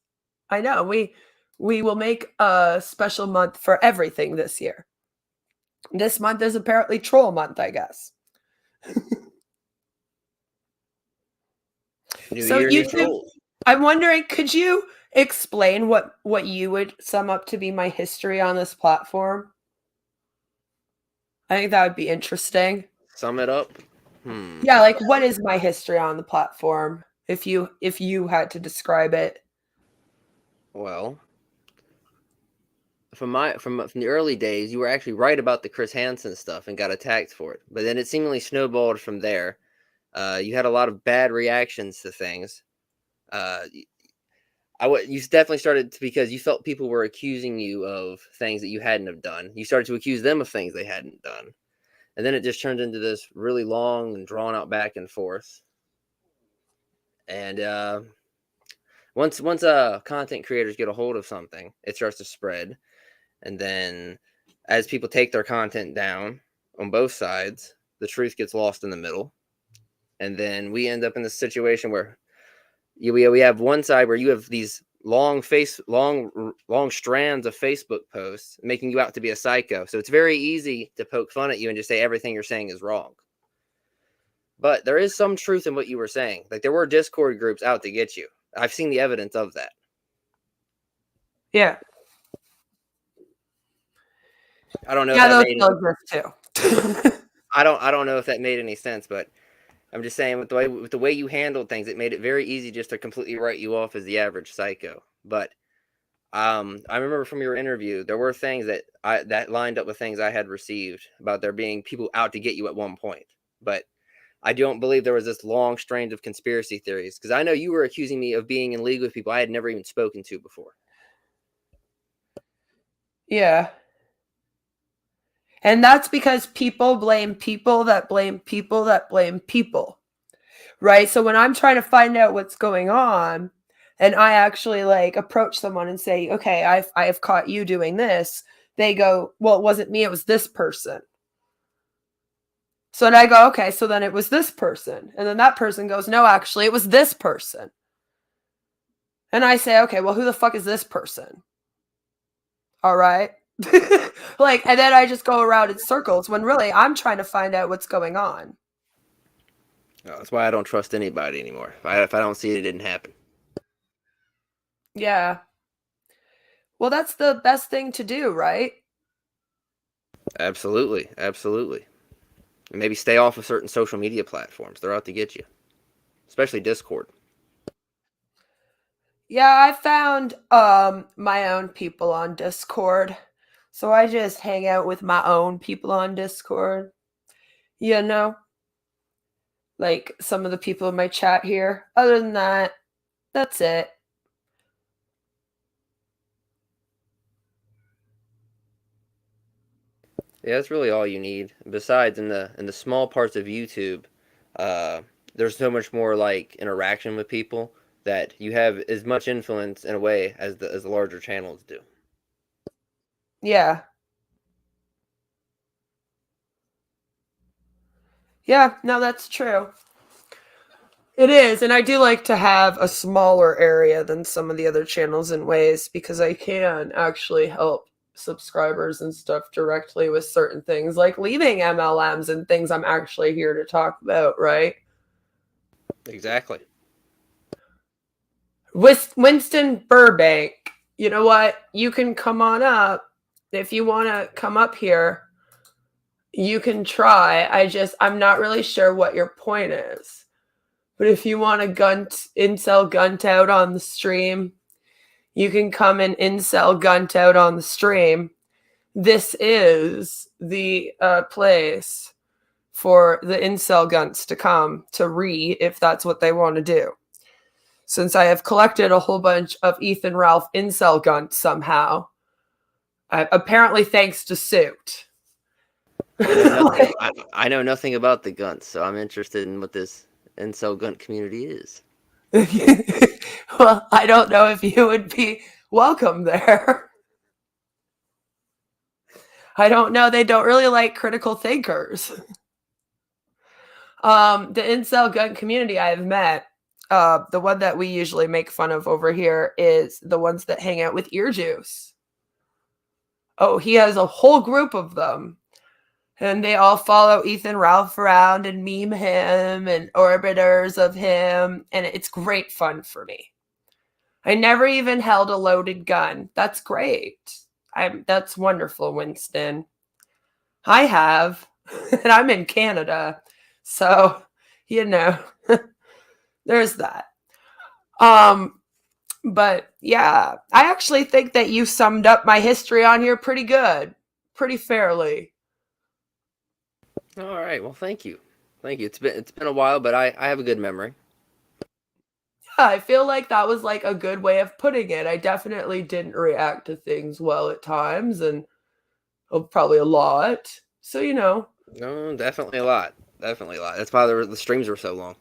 I know. We will make a special month for everything this year. This month is apparently Troll Month, I guess. New So year, new YouTube, trolls. I'm wondering, could you explain what you would sum up to be my history on this platform? I think that would be interesting. Sum it up. Yeah, like what is my history on the platform if you had to describe it? Well, from the early days, you were actually right about the Chris Hansen stuff and got attacked for it. But then it seemingly snowballed from there. You had a lot of bad reactions to things. You definitely started because you felt people were accusing you of things that you hadn't have done. You started to accuse them of things they hadn't done. And then it just turned into this really long and drawn out back and forth. And once content creators get a hold of something, it starts to spread. And then as people take their content down on both sides, the truth gets lost in the middle. And then we end up in this situation where we have one side where you have these long strands of Facebook posts making you out to be a psycho. So it's very easy to poke fun at you and just say everything you're saying is wrong. But there is some truth in what you were saying. Like there were Discord groups out to get you. I've seen the evidence of that. Yeah. I don't know. Yeah, if those exist too. I don't know if that made any sense, but I'm just saying with the way you handled things, it made it very easy just to completely write you off as the average psycho. But I remember from your interview, there were things that lined up with things I had received about there being people out to get you at one point. But I don't believe there was this long strain of conspiracy theories, because I know you were accusing me of being in league with people I had never even spoken to before. Yeah. And that's because people blame people that blame people that blame people. Right? So when I'm trying to find out what's going on and I actually like approach someone and say, "Okay, I've caught you doing this." They go, "Well, it wasn't me, it was this person." So then I go, "Okay, so then it was this person." And then that person goes, "No, actually, it was this person." And I say, "Okay, well, who the fuck is this person?" All right? Like, and then I just go around in circles when really I'm trying to find out what's going on. That's why I don't trust anybody anymore. If I don't see it, it didn't happen. Yeah. Well, that's the best thing to do, right? Absolutely, absolutely. And maybe stay off of certain social media platforms. They're out to get you, especially Discord. Yeah, I found my own people on Discord. So I just hang out with my own people on Discord. You know, like some of the people in my chat here. Other than that, that's it. Yeah, that's really all you need. Besides, in the small parts of YouTube, uh, there's so much more like interaction with people that you have as much influence in a way as the larger channels do. Yeah. Yeah, no, that's true. It is, and I do like to have a smaller area than some of the other channels in ways because I can actually help subscribers and stuff directly with certain things like leaving MLMs and things I'm actually here to talk about, right? Exactly. Winston Burbank, you know what? You can come on up. If you want to come up here, you can try. I'm not really sure what your point is. But if you want to incel gunt out on the stream, you can come and incel gunt out on the stream. This is the place for the incel gunts to come to if that's what they want to do. Since I have collected a whole bunch of Ethan Ralph incel gunts somehow, apparently thanks to Suit. I know nothing about the guns, so I'm interested in what this incel gun community is. Well, I don't know if you would be welcome there. I don't know. They don't really like critical thinkers. The incel gun community I've met, the one that we usually make fun of over here is the ones that hang out with Ear Juice. Oh, he has a whole group of them. And they all follow Ethan Ralph around and meme him and orbiters of him. And it's great fun for me. I never even held a loaded gun. That's great. That's wonderful, Winston. I have. And I'm in Canada. So, you know, there's that. But yeah, I actually think that you summed up my history on here pretty good, pretty fairly. All right. Well, thank you. Thank you. It's been a while, but I have a good memory. Yeah, I feel like that was like a good way of putting it. I definitely didn't react to things well at times and probably a lot. So, you know. No, definitely a lot. Definitely a lot. That's why the streams were so long.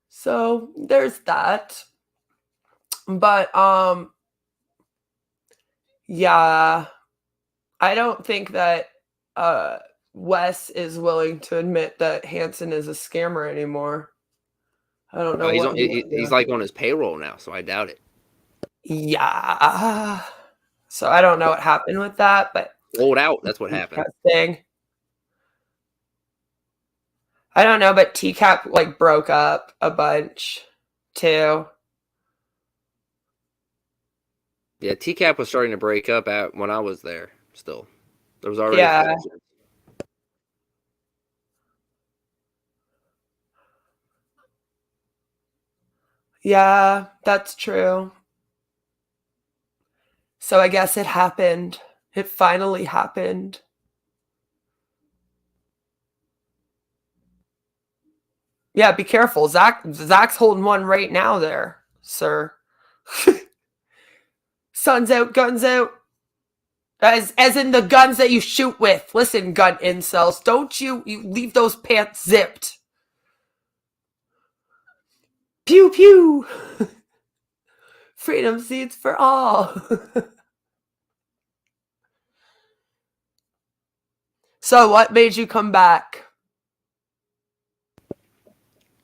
So, there's that. But yeah, I don't think that Wes is willing to admit that Hanson is a scammer anymore. I don't know what He's like on his payroll now, so I doubt it. Yeah. So I don't know what happened with that, but Rolled out. That's what happened. thing. I don't know, but TCAP like broke up a bunch too. Yeah, TCAP was starting to break up when I was there. Still, there was already. Yeah. Yeah, that's true. So I guess it happened. It finally happened. Yeah, be careful. Zach's holding one right now there, sir. Sun's out, guns out. As in the guns that you shoot with. Listen, gun incels, don't you leave those pants zipped. Pew pew. Freedom seeds for all. So what made you come back?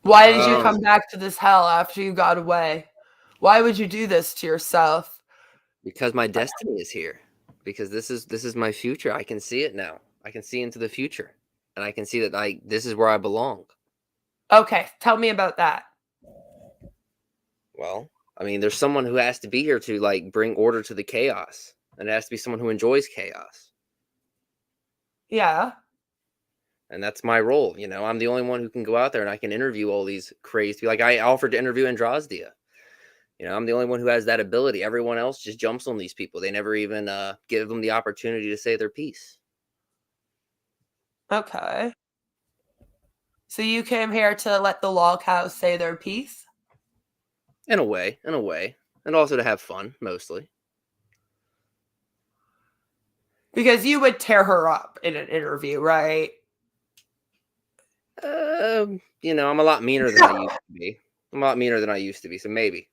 Why did you come back to this hell after you got away? Why would you do this to yourself? Because my destiny is here. Because this is my future. I can see it now. I can see into the future. And I can see that this is where I belong. Okay, tell me about that. Well, I mean, there's someone who has to be here to like bring order to the chaos. And it has to be someone who enjoys chaos. Yeah. And that's my role. You know, I'm the only one who can go out there and I can interview all these crazy people. Like I offered to interview Andrasdia. You know, I'm the only one who has that ability. Everyone else just jumps on these people. They never even give them the opportunity to say their piece. Okay. So you came here to let the log house say their piece? In a way. And also to have fun, mostly. Because you would tear her up in an interview, right? You know, I'm a lot meaner than I used to be. So maybe.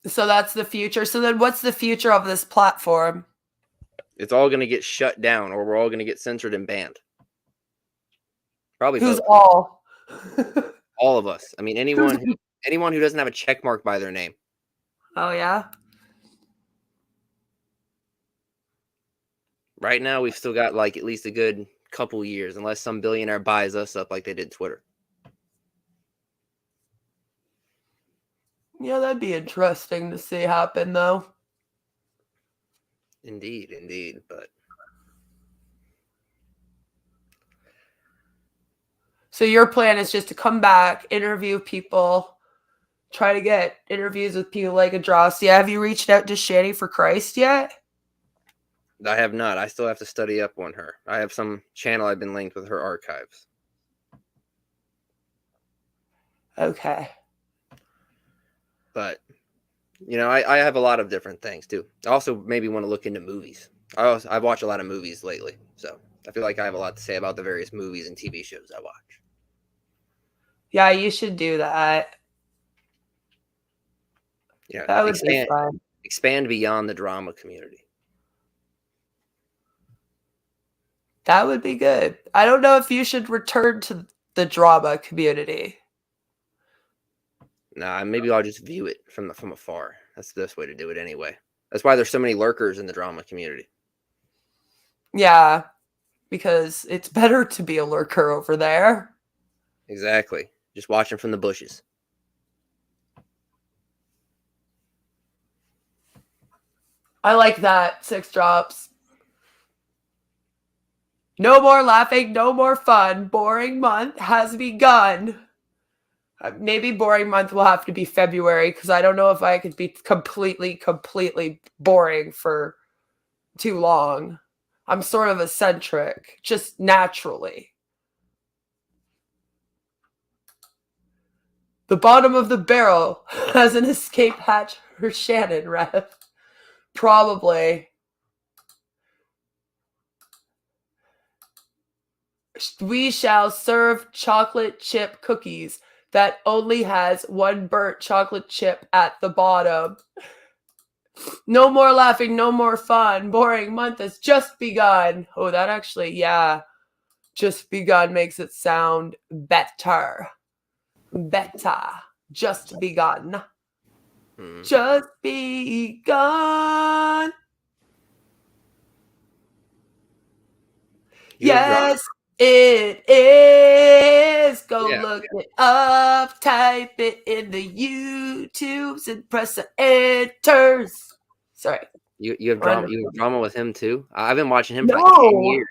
So that's the future. So then what's the future of this platform? It's all going to get shut down or we're all going to get censored and banned. Probably Who's both. all? All of us. I mean, anyone who doesn't have a check mark by their name. Oh, yeah? Right now, we've still got like at least a good couple years, unless some billionaire buys us up like they did Twitter. Yeah, that'd be interesting to see happen, though. Indeed, but... So your plan is just to come back, interview people, try to get interviews with people like Andrastia. Have you reached out to Shanny for Christ yet? I have not. I still have to study up on her. I have some channel I've been linked with her archives. Okay. But, you know, I have a lot of different things, too. I also maybe want to look into movies. I've watched a lot of movies lately, so I feel like I have a lot to say about the various movies and TV shows I watch. Yeah, you should do that. Yeah, that would be fun. Expand beyond the drama community. That would be good. I don't know if you should return to the drama community. Nah, maybe I'll just view it from afar. That's the best way to do it anyway. That's why there's so many lurkers in the drama community. Yeah, because it's better to be a lurker over there. Exactly. Just watching from the bushes. I like that. 6 drops. No more laughing, no more fun. Boring month has begun. Maybe boring month will have to be February because I don't know if I could be completely boring for too long. I'm sort of eccentric, just naturally. The bottom of the barrel has an escape hatch for Shannon, Rev. Probably. We shall serve chocolate chip cookies that only has one burnt chocolate chip at the bottom. No more laughing, no more fun. Boring month has just begun. Oh, that actually, yeah. Just begun makes it sound better. Better. Just begun. Just begun. Yes, it is. Go look it up. Type it in the YouTubes and press the enters. Sorry. You have drama with him too? I've been watching him for like 10 years.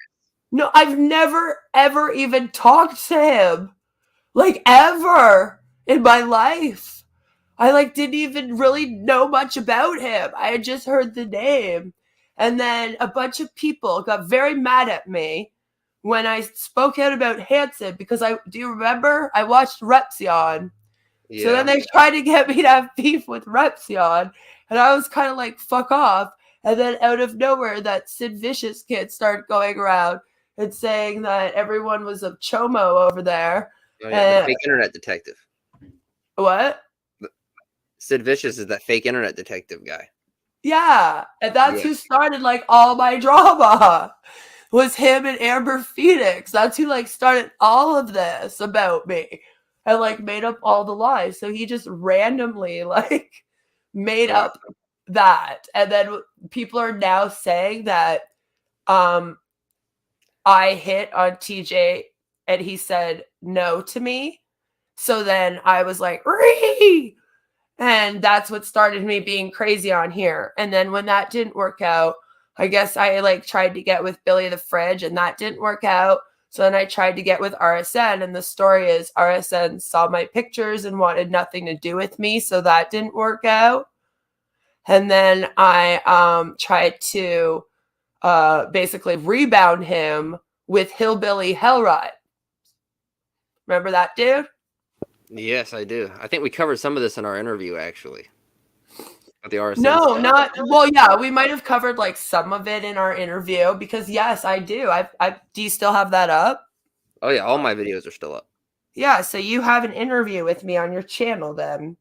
No, I've never, ever even talked to him. Like, ever in my life. I, like, didn't even really know much about him. I had just heard the name. And then a bunch of people got very mad at me when I spoke out about Hanson because do you remember? I watched Repsion. So then Yeah. they tried to get me to have beef with Repsion. And I was kind of like, fuck off. And then out of nowhere, that Sid Vicious kid started going around and saying that everyone was a chomo over there. Oh yeah, the And fake internet detective. what? Sid Vicious is that fake internet detective guy. Yeah. And that's Yeah. who started like all my drama. Was him and Amber Phoenix. That's who like started all of this about me and like made up all the lies. So he just randomly like made Wow. up that. And then people are now saying that I hit on TJ and he said no to me. So then I was like, Ree! And that's what started me being crazy on here. And then when that didn't work out, I guess I like tried to get with Billy the Fridge and that didn't work out. So then I tried to get with RSN. And the story is RSN saw my pictures and wanted nothing to do with me. So that didn't work out. And then I tried to basically rebound him with Hillbilly Hellride. Remember that dude? Yes, I do. I think we covered some of this in our interview, actually. At the RSN No, stuff. not well. Yeah, we might have covered like some of it in our interview because yes, I do. I do you still have that up? Oh yeah, all my videos are still up. Yeah, so you have an interview with me on your channel then,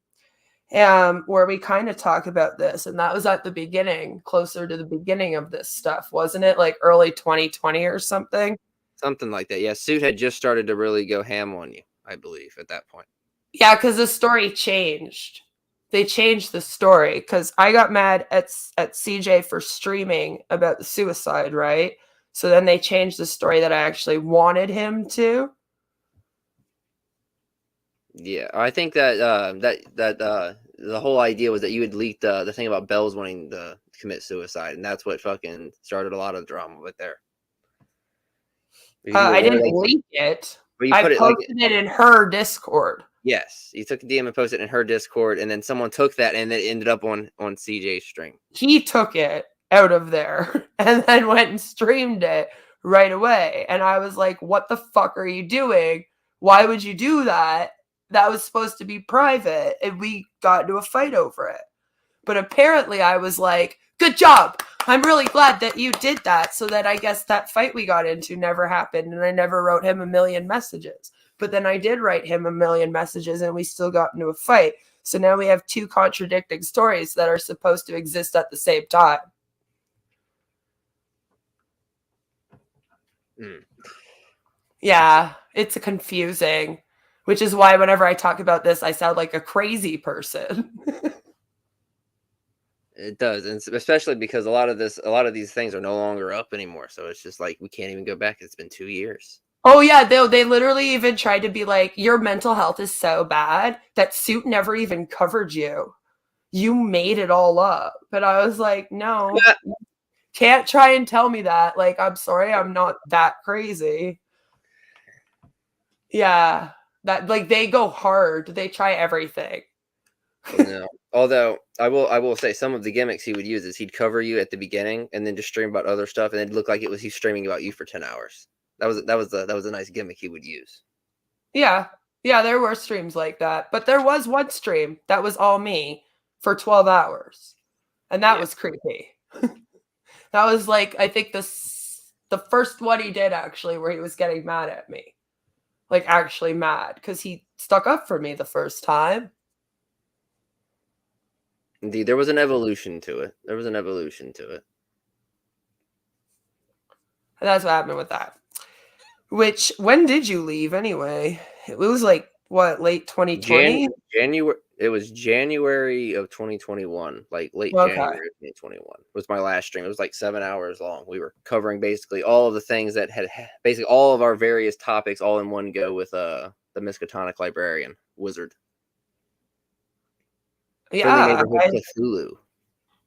where we kind of talk about this, and that was at the beginning, closer to the beginning of this stuff, wasn't it? Like early 2020 or something. Something like that. Yeah, Suit had just started to really go ham on you, I believe, at that point. Yeah, because the story changed. They changed the story because I got mad at CJ for streaming about the suicide, right? So then they changed the story that I actually wanted him to. Yeah, I think that the whole idea was that you had leaked the thing about Bells wanting to commit suicide, and that's what fucking started a lot of drama with there. Because you were I worried, didn't like, leak it. but you I put it like posted it in her Discord. yes, you took a DM and posted it in her Discord, and then someone took that and it ended up on CJ's stream. He took it out of there and then went and streamed it right away. And I was like, what the fuck are you doing? Why would you do that? That was supposed to be private. And we got into a fight over it. But apparently I was like, good job. I'm really glad that you did that. So that I guess that fight we got into never happened. And I never wrote him a million messages. But then I did write him a million messages and we still got into a fight. So now we have two contradicting stories that are supposed to exist at the same time. Mm. Yeah, it's confusing, which is why whenever I talk about this, I sound like a crazy person. It does, and especially because a lot of these things are no longer up anymore. So it's just like we can't even go back. It's been 2 years. Oh yeah, they literally even tried to be like, your mental health is so bad that Suit never even covered you. You made it all up. But I was like, no, can't try and tell me that. Like, I'm sorry, I'm not that crazy. Yeah, that like they go hard. They try everything. No. Although I will say some of the gimmicks he would use is he'd cover you at the beginning and then just stream about other stuff, and it'd look like it was he's streaming about you for 10 hours. That was a nice gimmick he would use. Yeah. Yeah, there were streams like that. But there was one stream that was all me for 12 hours. And that was creepy. That was like, I think the first one he did actually where he was getting mad at me. Like actually mad because he stuck up for me the first time. Indeed, there was an evolution to it. And that's what happened with that. Which, when did you leave anyway? It was like, what, late 2020? January. It was January of 2021, like late January of 2021 was my last stream. It was like 7 hours long. We were covering basically all of the things that had basically all of our various topics all in one go with the Miskatonic librarian wizard. Yeah. Friendly neighborhood Cthulhu.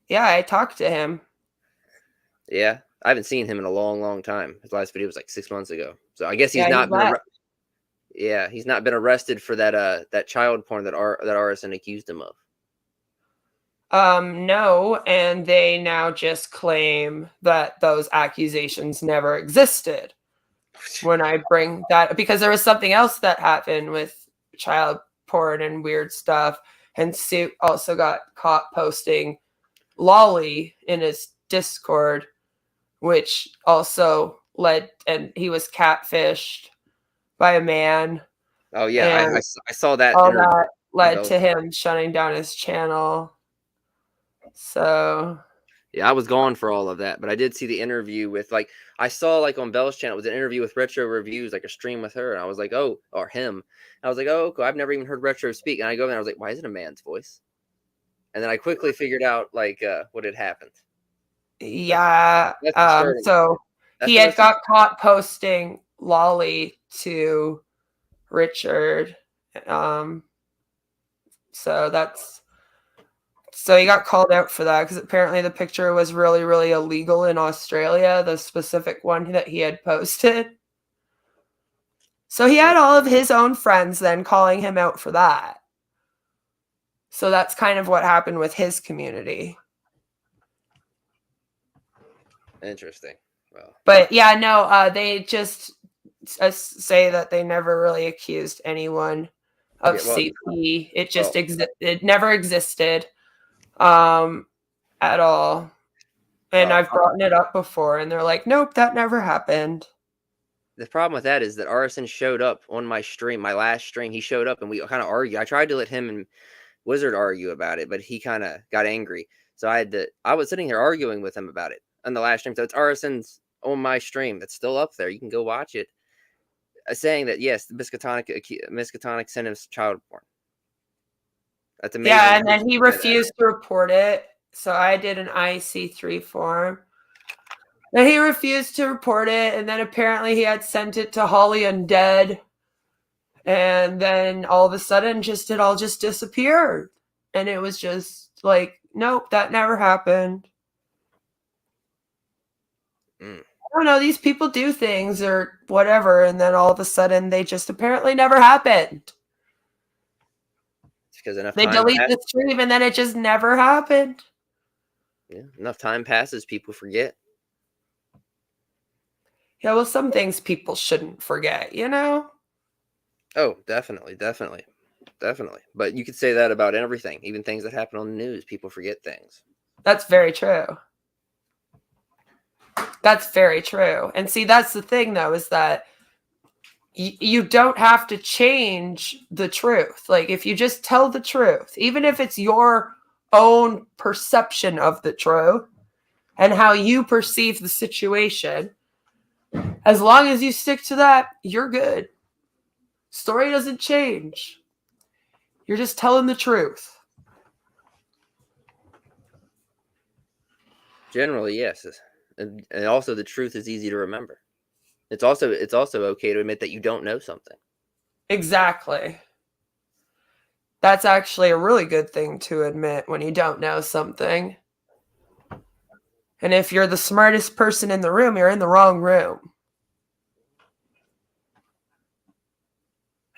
Yeah, I talked to him. Yeah. I haven't seen him in a long time. His last video was like 6 months ago. So I guess he's Yeah, not been. left. Yeah, he's not been arrested for that child porn that Arison accused him of. No, and they now just claim that those accusations never existed. When I bring that, because there was something else that happened with child porn and weird stuff, and Suit also got caught posting lolly in his Discord, which also led, and he was catfished by a man. Oh yeah, And I saw that. all interview. that led Bell's to him shutting down his channel. So Yeah, I was gone for all of that, but I did see the interview with I saw on Bell's channel it was an interview with Retro Reviews, like a stream with her, and I was like, oh, or him. I was like, oh, cool. I've never even heard Retro speak, and I go there and I was like, why is it a man's voice? And then I quickly figured out what had happened. yeah, That's disturbing. so That's he the had most got caught posting lolly to Richard. So he got called out for that because apparently the picture was really, really illegal in Australia, the specific one that he had posted. So he had all of his own friends then calling him out for that. So that's kind of what happened with his community. interesting. Well, But yeah, no, they just say that they never really accused anyone of CP. It just it never existed at all. And I've brought it up before, and they're like, nope, that never happened. The problem with that is that Arison showed up on my stream, my last stream. He showed up and we kind of argued. I tried to let him and Wizard argue about it, but he kind of got angry. So I was sitting here arguing with him about it on the last stream. So it's Arison's on my stream. It's still up there. You can go watch it. Saying that, yes, the Miskatonic sent him child porn. That's amazing. Yeah, and then he refused to report it. So I did an IC3 form. And he refused to report it. And then apparently he had sent it to Holly Undead. And then all of a sudden it all just disappeared. And it was just like, nope, that never happened. I don't know, these people do things or whatever, and then all of a sudden they just apparently never happened. It's because enough they time delete the stream and then it just never happened. Yeah, enough time passes, people forget. Yeah, well, some things people shouldn't forget, you know? Oh, definitely. But you could say that about everything, even things that happen on the news. People forget things. That's very true. That's very true. And see, that's the thing, though, is that you don't have to change the truth. Like, if you just tell the truth, even if it's your own perception of the truth and how you perceive the situation, as long as you stick to that, you're good. Story doesn't change. You're just telling the truth. Generally, yes. And also the truth is easy to remember. It's also okay to admit that you don't know something. Exactly. That's actually a really good thing to admit when you don't know something. And if you're the smartest person in the room, you're in the wrong room.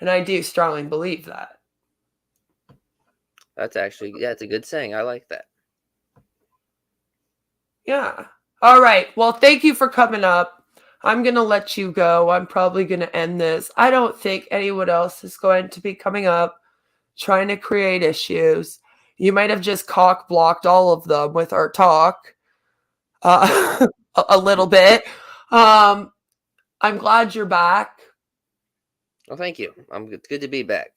And I do strongly believe that. That's actually, yeah, it's a good saying. I like that. Yeah. All right. Well, thank you for coming up. I'm going to let you go. I'm probably going to end this. I don't think anyone else is going to be coming up trying to create issues. You might have just cock blocked all of them with our talk a little bit. I'm glad you're back. Well, thank you. It's good to be back.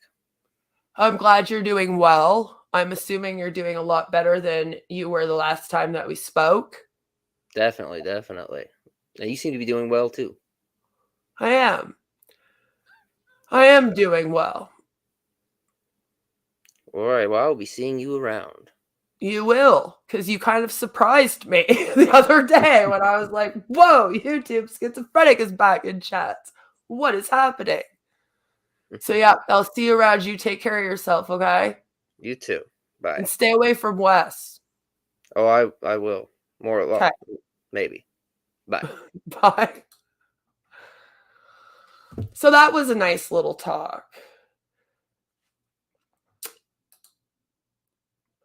I'm glad you're doing well. I'm assuming you're doing a lot better than you were the last time that we spoke. Definitely. Now, you seem to be doing well, too. I am doing well. All right, well, I'll be seeing you around. You will, because you kind of surprised me the other day when I was like, whoa, YouTube Schizophrenic is back in chat. What is happening? So, yeah, I'll see you around. You take care of yourself, okay? You too. Bye. And stay away from Wes. Oh, I will. More or less. Maybe. Bye. Bye. So that was a nice little talk.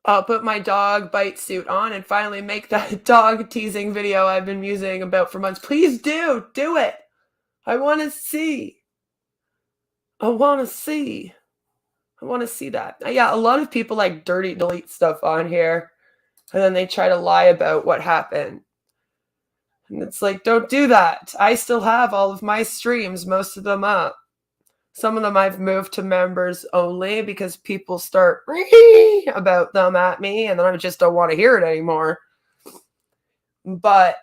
I'll put my dog bite suit on and finally make that dog teasing video I've been musing about for months. Please do it. I want to see. I want to see that. Yeah, a lot of people like dirty delete stuff on here, and then they try to lie about what happened. And it's like, don't do that. I still have all of my streams, most of them up. Some of them I've moved to members only because people start about them at me, and then I just don't want to hear it anymore. But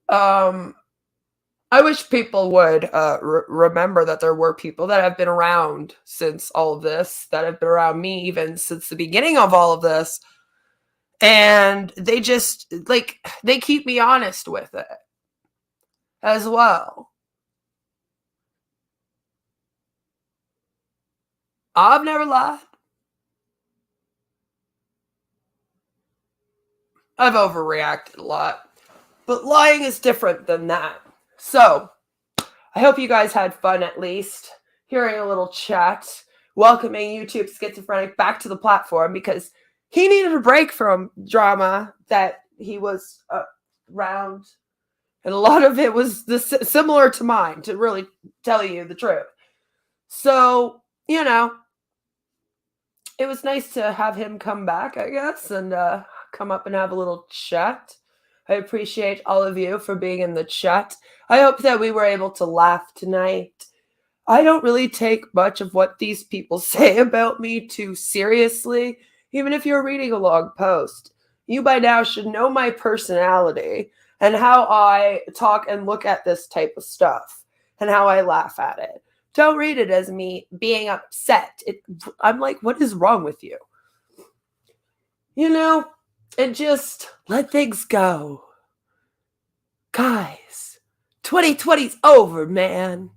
I wish people would remember that there were people that have been around since all of this, that have been around me even since the beginning of all of this. And they just, like, they keep me honest with it as well. I've never lied. I've overreacted a lot. But lying is different than that. So, I hope you guys had fun at least hearing a little chat, welcoming YouTube Schizophrenic back to the platform because he needed a break from drama that he was around. And a lot of it was similar to mine, to really tell you the truth. So, you know, it was nice to have him come back, I guess, and come up and have a little chat. I appreciate all of you for being in the chat. I hope that we were able to laugh tonight. I don't really take much of what these people say about me too seriously, even if you're reading a long post. You by now should know my personality and how I talk and look at this type of stuff and how I laugh at it. Don't read it as me being upset. I'm like, what is wrong with you? You know, and just let things go. Guys, 2020's over, man.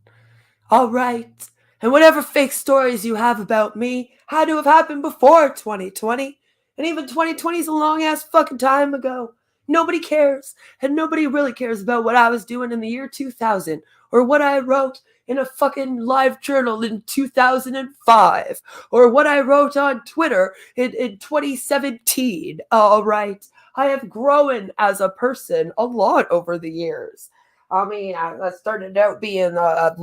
All right. And whatever fake stories you have about me had to have happened before 2020. And even 2020 is a long-ass fucking time ago. Nobody cares. And nobody really cares about what I was doing in the year 2000 or what I wrote in a fucking live journal in 2005 or what I wrote on Twitter in 2017. All right. I have grown as a person a lot over the years. I mean, I started out being a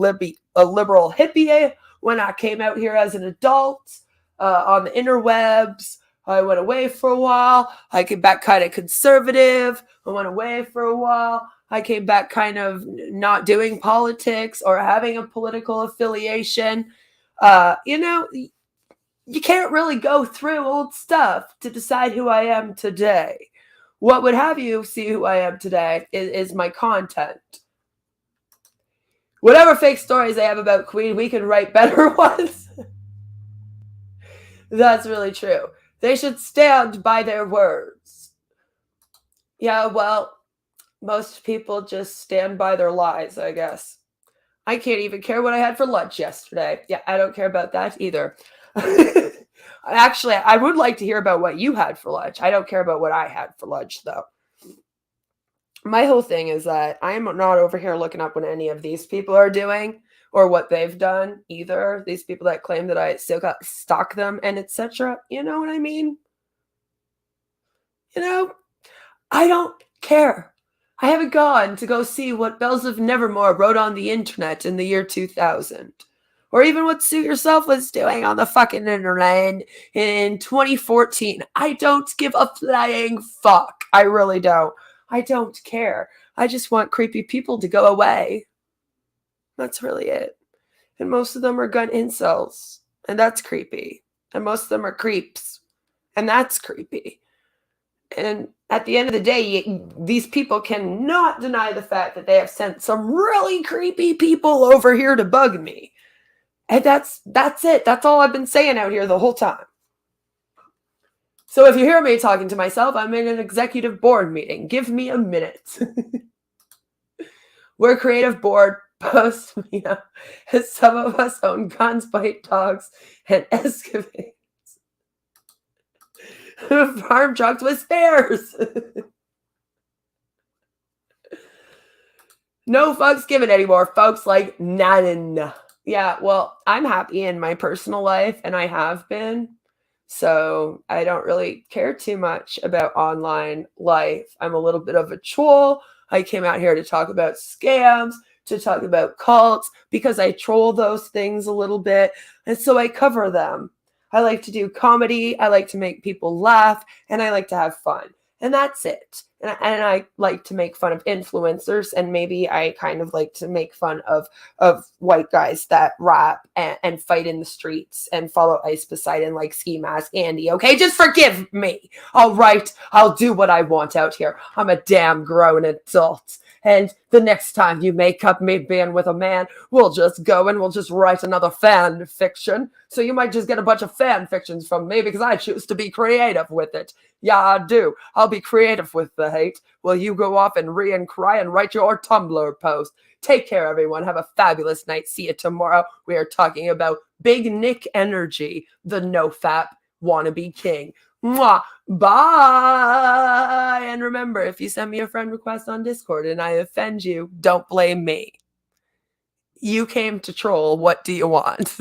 liberal hippie when I came out here as an adult on the interwebs. I went away for a while. I came back kind of conservative. I went away for a while. I came back kind of not doing politics or having a political affiliation. You know, you can't really go through old stuff to decide who I am today. What would have you see who I am today is my content. Whatever fake stories I have about Queen, we can write better ones. That's really true. They should stand by their words. Yeah, well, most people just stand by their lies, I guess. I can't even care what I had for lunch yesterday. Yeah, I don't care about that either. Actually, I would like to hear about what you had for lunch. I don't care about what I had for lunch, though. My whole thing is that I'm not over here looking up what any of these people are doing or what they've done either. These people that claim that I still got stalk them and etc. You know what I mean? You know, I don't care. I haven't gone to go see what Bells of Nevermore wrote on the internet in the year 2000. Or even what Sue Yourself was doing on the fucking internet in 2014. I don't give a flying fuck. I really don't. I don't care. I just want creepy people to go away. That's really it. And most of them are gun incels. And that's creepy. And most of them are creeps. And that's creepy. And at the end of the day, these people cannot deny the fact that they have sent some really creepy people over here to bug me. And that's it. That's all I've been saying out here the whole time. So if you hear me talking to myself, I'm in an executive board meeting. Give me a minute. We're creative board posts, you know, as some of us own guns, bite dogs, and excavates. Farm trucks with spares. No fucks given anymore, folks. Like, none. Yeah, well, I'm happy in my personal life, and I have been. So I don't really care too much about online life. I'm a little bit of a troll. I came out here to talk about scams, to talk about cults, because I troll those things a little bit. And so I cover them. I like to do comedy. I like to make people laugh, and I like to have fun. And that's it. And I like to make fun of influencers, and maybe I kind of like to make fun of white guys that rap and fight in the streets and follow Ice Poseidon like Ski Mask Andy. Okay, just forgive me. All right, I'll do what I want out here. I'm a damn grown adult. And the next time you make up me being with a man, we'll just go and we'll just write another fan fiction. So you might just get a bunch of fan fictions from me because I choose to be creative with it. Yeah, I do. I'll be creative with the hate. Well, you go off and and cry and write your Tumblr post. Take care, everyone. Have a fabulous night. See you tomorrow. We are talking about Big Nick Energy, the no-fap wannabe king. Mwah. Bye. And remember, if you send me a friend request on Discord and I offend you, don't blame me. You came to troll. What do you want?